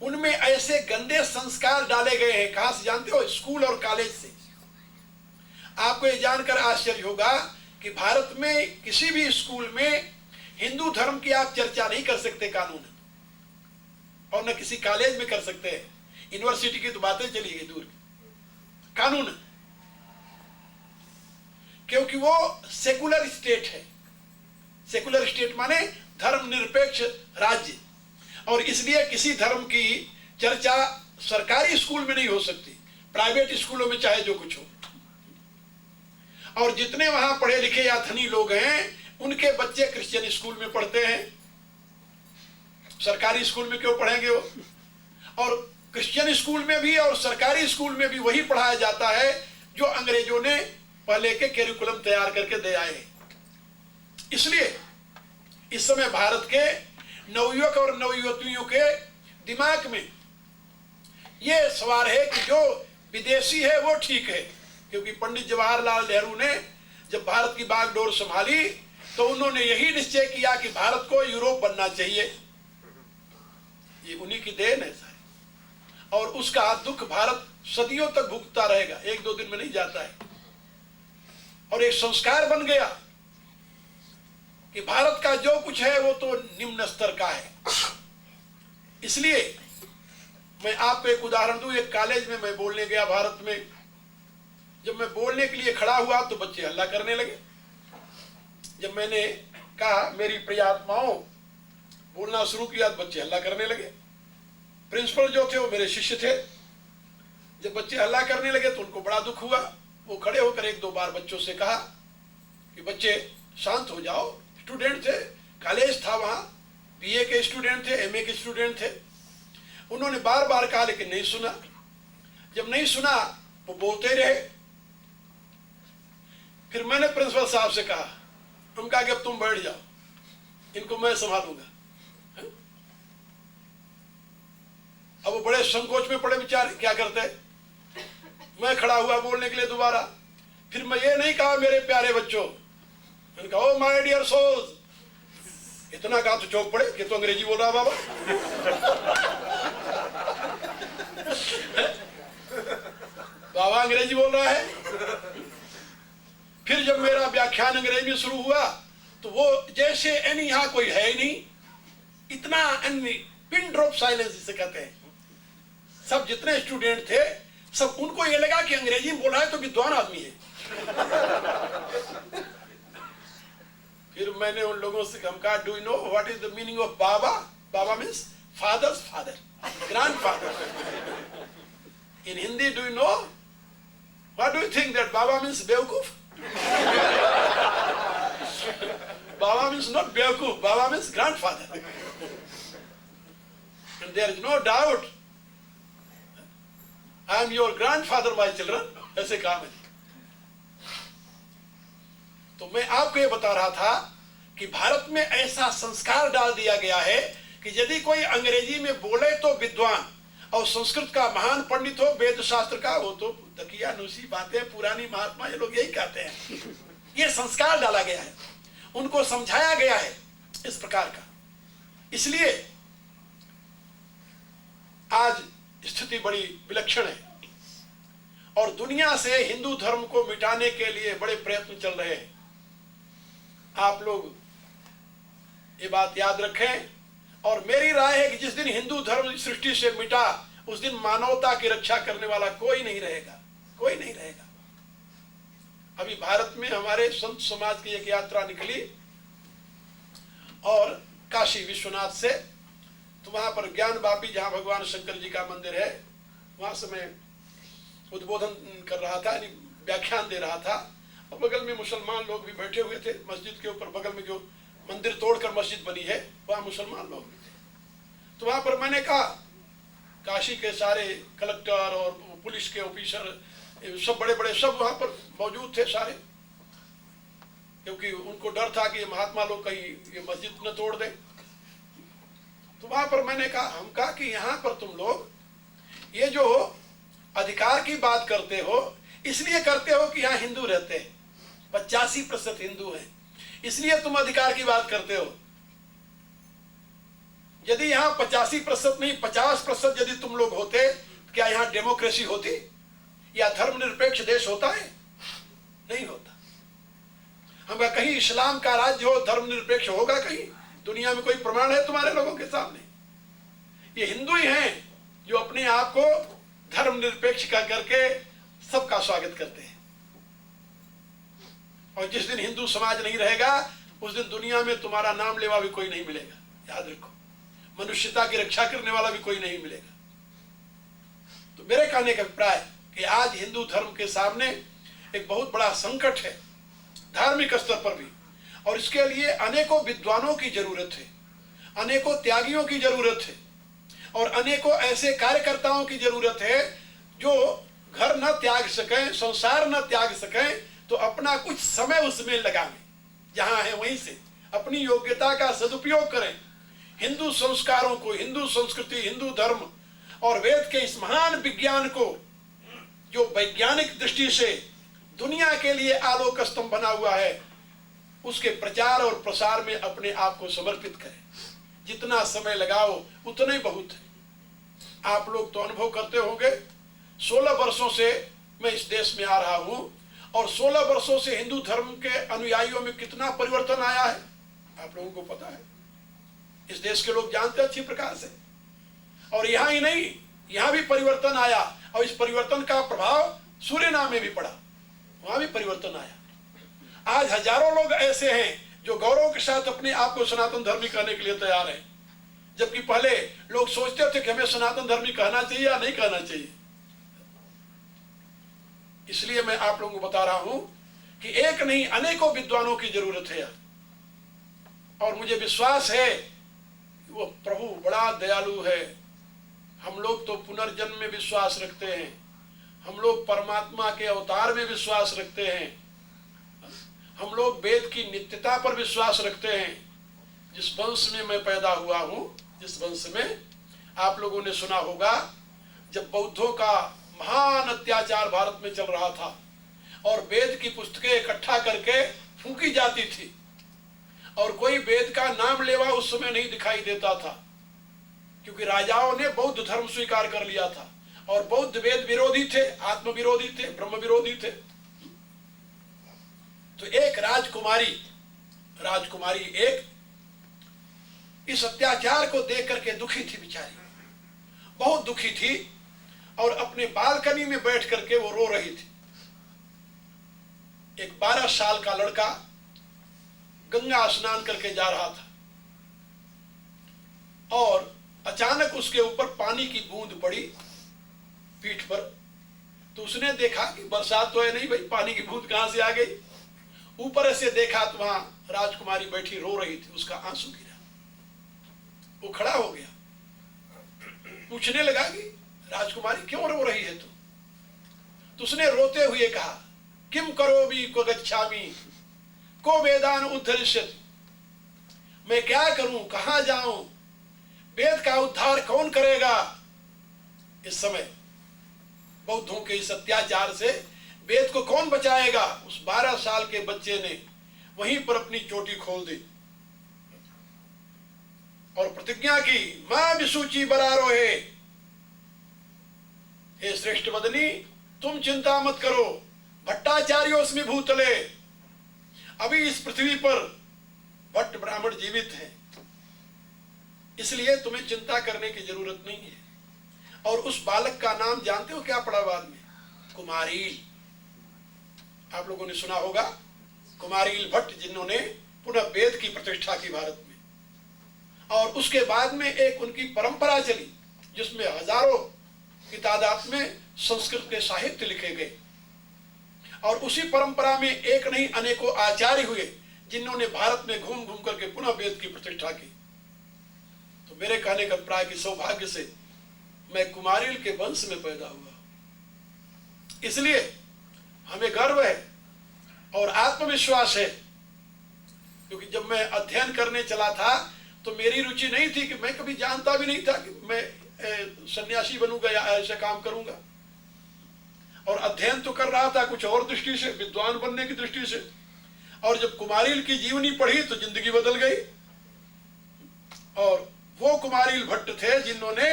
उनमें ऐसे गंदे संस्कार डाले गए हैं। कहां से जानते हो? स्कूल और कॉलेज से। आपको ये जानकर आश्चर्य होगा कि भारत में किसी भी स्कूल में हिंदू धर्म की आप चर्चा नहीं कर सकते कानून, और न किसी कॉलेज में कर सकते हैं। यूनिवर्सिटी की तो बातें चली गई दूर, कानून, क्योंकि वो सेकुलर स्टेट है। सेकुलर स्टेट माने धर्मनिरपेक्ष राज्य, और इसलिए किसी धर्म की चर्चा सरकारी स्कूल में नहीं हो सकती, प्राइवेट स्कूलों में चाहे जो कुछ हो। और जितने वहां पढ़े लिखे या धनी लोग हैं, उनके बच्चे क्रिश्चियन स्कूल में पढ़ते हैं, सरकारी स्कूल में क्यों पढ़ेंगे वो? और क्रिश्चियन स्कूल में भी और सरकारी स्कूल में भी वही पढ़ाया जाता है जो अंग्रेजों ने पहले के कैरिकुलम तैयार करके दे आए। इसलिए इस समय भारत के नवयुवक और नवयुवतियों के दिमाग में यह सवाल है कि जो विदेशी है वो ठीक है, क्योंकि पंडित जवाहरलाल नेहरू ने जब भारत की बागडोर संभाली तो उन्होंने यही निश्चय किया कि भारत को यूरोप बनना चाहिए। ये उन्हीं की देन है सारी, और उसका दुख भारत सदियों तक भुगतता रहेगा, 1-2 दिन में नहीं जाता है। और एक संस्कार बन गया कि भारत का जो कुछ है वो तो निम्न स्तर का है। इसलिए मैं आपको एक उदाहरण दूं। एक कॉलेज में मैं बोलने गया भारत में। जब मैं बोलने के लिए खड़ा हुआ तो बच्चे हल्ला करने लगे। जब मैंने कहा मेरी प्रिय आत्माओं, बोलना शुरू किया तो बच्चे हल्ला करने लगे। प्रिंसिपल जो थे वो मेरे शिष्य थे। जब बच्चे हल्ला करने लगे तो उनको बड़ा दुख हुआ। वो खड़े होकर एक दो बार बच्चों से कहा कि बच्चे शांत हो जाओ। स्टूडेंट थे, कॉलेज था, वहां बीए के स्टूडेंट थे, एमए के स्टूडेंट थे। उन्होंने बार बार कहा लेकिन नहीं सुना। जब नहीं सुना वो बोलते रहे। फिर मैंने प्रिंसिपल साहब से कहा, हम कहा कि अब तुम बैठ जाओ, इनको मैं संभालूंगा। अब वो बड़े संकोच में पड़े बेचारे, क्या करते। मैं खड़ा हुआ बोलने के लिए दोबारा। फिर मैं ये नहीं कहा मेरे प्यारे बच्चों, मैंने कहा ओ माय डियर सोल्स। इतना कहा तो चौंक पड़े कि तो अंग्रेजी बोल रहा बाबा। बाबा अंग्रेजी बोल रहा है। फिर जब मेरा व्याख्यान अंग्रेजी में शुरू हुआ तो वो जैसे यानी यहां कोई है ही नहीं, इतना पिन ड्रॉप साइलेंस जिसे कहते हैं। सब जितने स्टूडेंट थे सब, उनको ये लगा कि अंग्रेजी में बोल रहा है तो विद्वान आदमी है। फिर मैंने उन लोगों से कहा, do you know what is the meaning of baba? Baba means father's father, grandfather. In Hindi do you know what do you think that baba means बेवकूफ? Baba means not Beowulf, Baba means grandfather. And there is no doubt, I am your grandfather, my children. ऐसे कहा मैंने। तो मैं आपको ये बता रहा था कि भारत में ऐसा संस्कार डाल दिया गया है कि यदि कोई अंग्रेजी में बोले तो विद्वान, और संस्कृत का महान पंडित हो, वेद शास्त्र का, वो तो तकिया नुसी बातें पुरानी महात्मा ये लोग यही कहते हैं। ये संस्कार डाला गया है, उनको समझाया गया है इस प्रकार का। इसलिए आज स्थिति बड़ी विलक्षण है और दुनिया से हिंदू धर्म को मिटाने के लिए बड़े प्रयत्न चल रहे हैं। आप लोग ये बात याद रखें और मेरी राय है कि जिस दिन हिंदू धर्म सृष्टि से मिटा उस दिन मानवता की रक्षा करने वाला कोई नहीं रहेगा, कोई नहीं रहेगा। अभी भारत में हमारे संत समाज की एक यात्रा निकली और काशी विश्वनाथ से, तो वहां पर ज्ञान वापी जहां भगवान शंकर जी का मंदिर है, वहां से मैं उद्बोधन कर रहा था, यानी व्याख्यान दे रहा था, और बगल में मुसलमान लोग भी बैठे हुए थे। मस्जिद के ऊपर बगल में जो मंदिर तोड़कर मस्जिद बनी है वहां मुसलमान लोग भी थे। तो वहां पर मैंने कहा, काशी के सारे कलेक्टर और पुलिस के ऑफिसर सब बड़े बड़े सब वहां पर मौजूद थे सारे, क्योंकि उनको डर था कि महात्मा लोग कहीं ये मस्जिद न तोड़ दें। तो वहां पर मैंने कहा, हम कहा कि यहाँ पर तुम लोग ये जो अधिकार की बात करते हो इसलिए करते हो कि यहाँ हिंदू रहते हैं, 85% हिंदू हैं, इसलिए तुम अधिकार की बात करते हो। यदि यहाँ 85% नहीं 50% यदि तुम लोग होते, क्या यहाँ डेमोक्रेसी होती या धर्मनिरपेक्ष देश होता है? नहीं होता। हम कहीं इस्लाम का राज्य हो, धर्मनिरपेक्ष होगा कहीं दुनिया में? कोई प्रमाण है तुम्हारे लोगों के सामने? ये हिंदू ही हैं जो अपने आप को धर्मनिरपेक्ष का करके सबका स्वागत करते हैं। और जिस दिन हिंदू समाज नहीं रहेगा उस दिन दुनिया में तुम्हारा नाम लेवा भी कोई नहीं मिलेगा, याद रखो। मनुष्यता की रक्षा करने वाला भी कोई नहीं मिलेगा। तो मेरे कहने का अभिप्राय कि आज हिंदू धर्म के सामने एक बहुत बड़ा संकट है, धार्मिक स्तर पर भी, और इसके लिए अनेकों विद्वानों की जरूरत है, अनेकों त्यागियों की जरूरत है, और अनेकों ऐसे कार्यकर्ताओं की जरूरत है जो घर न त्याग सकें, संसार न त्याग सकें, तो अपना कुछ समय उसमें लगाएं, जहां है वहीं से अपनी योग्यता का सदुपयोग करें। हिंदू संस्कारों को, हिंदू संस्कृति, हिंदू धर्म और वेद के इस महान विज्ञान को, जो वैज्ञानिक दृष्टि से दुनिया के लिए आलोक स्तंभ बना हुआ है, उसके प्रचार और प्रसार में अपने आप को समर्पित करें। जितना समय लगाओ उतना ही बहुत है। आप लोग तो अनुभव करते होंगे, 16 वर्षों से मैं इस देश में आ रहा हूं और 16 वर्षों से हिंदू धर्म के अनुयायियों में कितना परिवर्तन आया है। आप लोगों को पता है, इस देश के लोग जानते अच्छी प्रकार से। और यहां ही नहीं, यहां भी परिवर्तन आया, और इस परिवर्तन का प्रभाव सूर्यना में भी पड़ा, वहां भी परिवर्तन आया। आज हजारों लोग ऐसे हैं जो गौरव के साथ अपने आप को सनातन धर्मी कहने के लिए तैयार हैं, जबकि पहले लोग सोचते थे कि हमें सनातन धर्मी कहना चाहिए या नहीं कहना चाहिए। इसलिए मैं आप लोगों को बता रहा हूं कि एक नहीं अनेकों विद्वानों की जरूरत है, और मुझे विश्वास है वो प्रभु बड़ा दयालु है। हम लोग तो पुनर्जन्म में विश्वास रखते हैं, हम लोग परमात्मा के अवतार में विश्वास रखते हैं, हम लोग वेद की नित्यता पर विश्वास रखते हैं। जिस वंश में मैं पैदा हुआ हूं, जिस वंश में आप लोगों ने सुना होगा, जब बौद्धों का महान अत्याचार भारत में चल रहा था और वेद की पुस्तकें इकट्ठा करके फूंकी जाती थी, और कोई वेद का नाम लेवा उस समय नहीं दिखाई देता था, क्योंकि राजाओं ने बौद्ध धर्म स्वीकार कर लिया था, और बौद्ध वेद विरोधी थे, आत्म विरोधी थे, ब्रह्म विरोधी थे। तो एक राजकुमारी एक इस अत्याचार को देख करके दुखी थी, बेचारी बहुत दुखी थी, और अपने बालकनी में बैठ करके वो रो रही थी। एक 12 साल का लड़का गंगा स्नान करके जा रहा था, और अचानक उसके ऊपर पानी की बूंद पड़ी पीठ पर। तो उसने देखा कि बरसात तो है नहीं भाई, पानी की बूंद कहां से आ गई। ऊपर से देखा तो वहां राजकुमारी बैठी रो रही थी, उसका आंसू गिरा। वो खड़ा हो गया, पूछने लगा कि राजकुमारी क्यों रो रही है तू। तो उसने रोते हुए कहा, किम करोमि को गच्छामि को वेदान उद्धरिष्यति, मैं क्या करूं, कहां जाऊं, वेद का उद्धार कौन करेगा। इस समय बौद्धों के इस अत्याचार से वेद को कौन बचाएगा। उस 12 साल के बच्चे ने वहीं पर अपनी चोटी खोल दी और प्रतिज्ञा की, मां विसूची बरारोहे, हे श्रेष्ठ वदनी तुम चिंता मत करो, भट्टाचार्योस्मि भूतले, अभी इस पृथ्वी पर भट्ट ब्राह्मण जीवित हैं, इसलिए तुम्हें चिंता करने की जरूरत नहीं है। और उस बालक का नाम जानते हो क्या पड़ा बाद में, कुमारील। आप लोगों ने सुना होगा कुमारील भट्ट, जिन्होंने पुनः वेद की प्रतिष्ठा की भारत में। और उसके बाद में एक उनकी परंपरा चली, जिसमें हजारों की तादाद में संस्कृत के साहित्य लिखे गए, और उसी परंपरा में एक नहीं अनेकों आचार्य हुए, जिन्होंने भारत में घूम घूम करके पुनः वेद की प्रतिष्ठा की। तो मेरे कहने का प्राय कि सौभाग्य से मैं कुमारील के वंश में पैदा हुआ, इसलिए हमें गर्व है और आत्मविश्वास है। क्योंकि जब मैं अध्ययन करने चला था तो मेरी रुचि नहीं थी, कि मैं कभी जानता भी नहीं था कि मैं सन्यासी बनूंगा या ऐसा काम करूंगा। और अध्ययन तो कर रहा था कुछ और दृष्टि से, विद्वान बनने की दृष्टि से। और जब कुमारील की जीवनी पढ़ी तो जिंदगी बदल गई। और वो कुमारील भट्ट थे जिन्होंने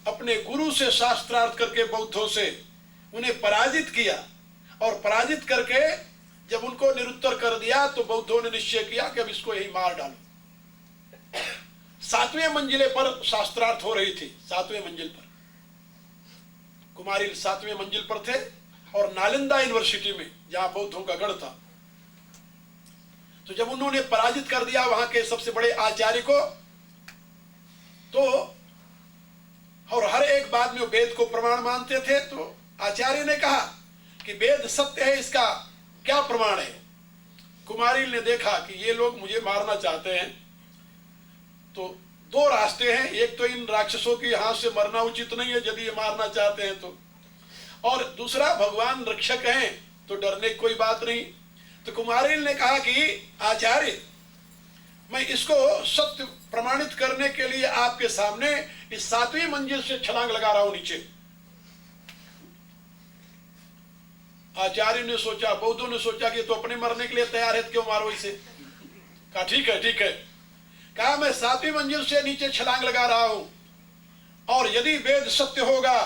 अपने गुरु से शास्त्रार्थ करके बौद्धों से उन्हें पराजित किया, और पराजित करके जब उनको निरुत्तर कर दिया तो बौद्धों ने निश्चय किया कि अब इसको यही मार डालो। 7वें मंजिले पर शास्त्रार्थ हो रही थी, 7वें मंजिल पर कुमारील 7वें मंजिल पर थे, और नालंदा यूनिवर्सिटी में जहां बौद्धों का गढ़ था। तो जब उन्होंने पराजित कर दिया वहां के सबसे बड़े आचार्य को, तो और हर एक बात में वेद को प्रमाण मानते थे, तो आचार्य ने कहा कि वेद सत्य है, इसका क्या प्रमाण है। कुमारील ने देखा कि ये लोग मुझे मारना चाहते हैं, तो 2 रास्ते हैं, एक तो इन राक्षसों के हाथ से मरना उचित नहीं है यदि ये मारना चाहते हैं तो, और दूसरा भगवान रक्षक हैं तो डरने की कोई बात नहीं। तो कुमारील ने कहा कि आचार्य, मैं इसको सत्य प्रमाणित करने के लिए आपके सामने इस 7वीं मंजिल से छलांग लगा रहा हूं नीचे। आचार्य ने सोचा, बौद्धों ने सोचा कि तो अपने मरने के लिए तैयार है, क्यों मारो इसे। कहा ठीक है ठीक है। कहा मैं 7वीं मंजिल से नीचे छलांग लगा रहा हूं, और यदि वेद सत्य होगा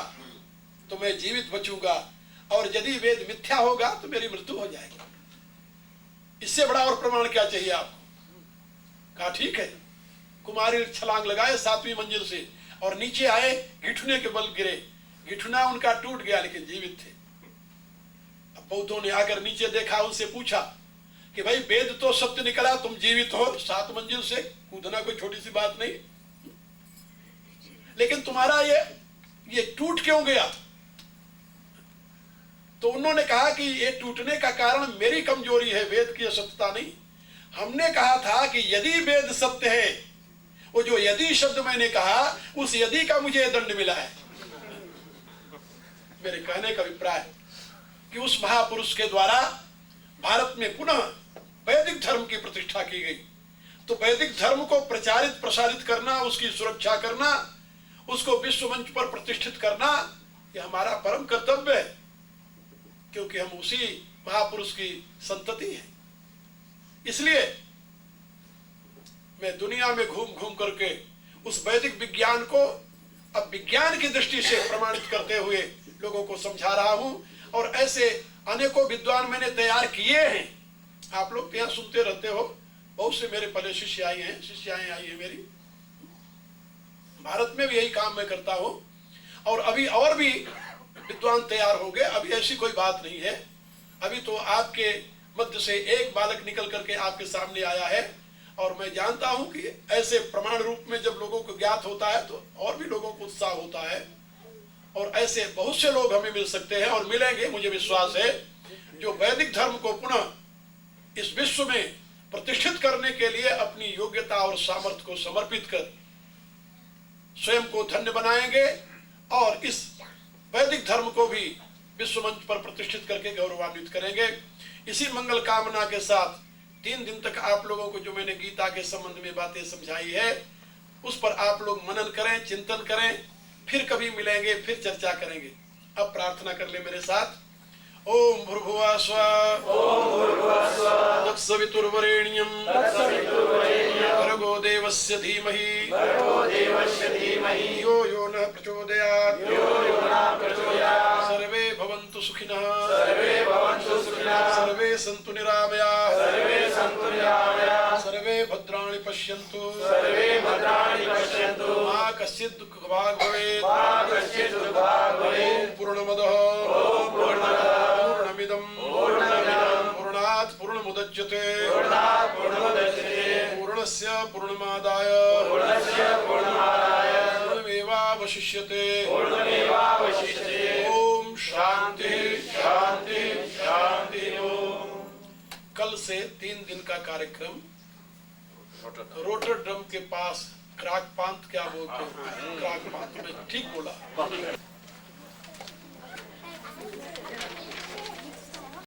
तो मैं जीवित बचूंगा, और यदि वेद मिथ्या होगा तो मेरी मृत्यु हो जाएगी। इससे बड़ा और प्रमाण क्या चाहिए आपको। कहा ठीक है। कुमारी छलांग लगाए 7वीं मंजिल से और नीचे आए, घिठुने के बल गिरे, घिठुना उनका टूट गया लेकिन जीवित थे। अब बौद्धों ने आकर नीचे देखा, उनसे पूछा कि भाई वेद तो सत्य निकला, तुम जीवित हो, 7 मंजिल से कूदना कोई छोटी सी बात नहीं, लेकिन तुम्हारा ये टूट क्यों गया? तो उन्होंने कहा कि ये टूटने का कारण मेरी कमजोरी है, वेद की असत्यता नहीं। हमने कहा था कि यदि वेद सत्य है, वो जो यदि शब्द मैंने कहा, उस यदि का मुझे दंड मिला है। मेरे कहने का अभिप्राय कि उस महापुरुष के द्वारा भारत में पुनः वैदिक धर्म की प्रतिष्ठा की गई। तो वैदिक धर्म को प्रचारित प्रसारित करना, उसकी सुरक्षा करना, उसको विश्व मंच पर प्रतिष्ठित करना, यह हमारा परम कर्तव्य है, क्योंकि हम उसी महापुरुष की संतति हैं। इसलिए मैं दुनिया में घूम घूम करके उस वैदिक विज्ञान को अब विज्ञान की दृष्टि से प्रमाणित करते हुए लोगों को समझा रहा हूं। और ऐसे अनेकों विद्वान मैंने तैयार किए हैं। आप लोग यहाँ सुनते रहते हो, बहुत से मेरे पहले शिष्याएं आई हैं मेरी। भारत में भी यही काम मैं करता हूं और अभी और भी विद्वान तैयार होंगे। अभी ऐसी कोई बात नहीं है। अभी तो आपके मध्य से एक बालक निकल करके आपके सामने आया है और मैं जानता हूं कि ऐसे प्रमाण रूप में जब लोगों को ज्ञात होता है तो और भी लोगों को उत्साह होता है। और ऐसे बहुत से लोग हमें मिल सकते हैं और मिलेंगे, मुझे विश्वास है, जो वैदिक धर्म को पुनः इस विश्व में प्रतिष्ठित करने के लिए अपनी योग्यता और सामर्थ्य को समर्पित कर स्वयं को धन्य बनाएंगे और इस वैदिक धर्म को भी विश्व मंच पर प्रतिष्ठित करके गौरवान्वित करेंगे। इसी मंगल कामना के साथ 3 दिन तक आप लोगों को जो मैंने गीता के संबंध में बातें समझाई है, उस पर आप लोग मनन करें, चिंतन करें, फिर कभी मिलेंगे, फिर चर्चा करेंगे। अब प्रार्थना कर ले मेरे साथ। ओम भूर्भुवः स्वः तत्सवितुर्वरेण्यं भर्गो देवस्य धीमहि यो यो नः प्रचोदयात्। सर्वे भवन्तु सुखिनः, सर्वे सन्तु निरामयाः, सर्वे भद्राणि पश्यन्तु, मा कश्चित् दुःखभाग् भवेत्। ओम पूर्णमदः पूर्णमिदं पूर्णात् पूर्णमुदच्यते पूर्णस्य पूर्णमादाय पूर्णमेवावशिष्यते। ओम शांति शांति शांति। कल से 3 दिन का कार्यक्रम रोटरडम के पास क्राकपांत, क्या बोलते हैं, क्राकपांत में ठीक बोला।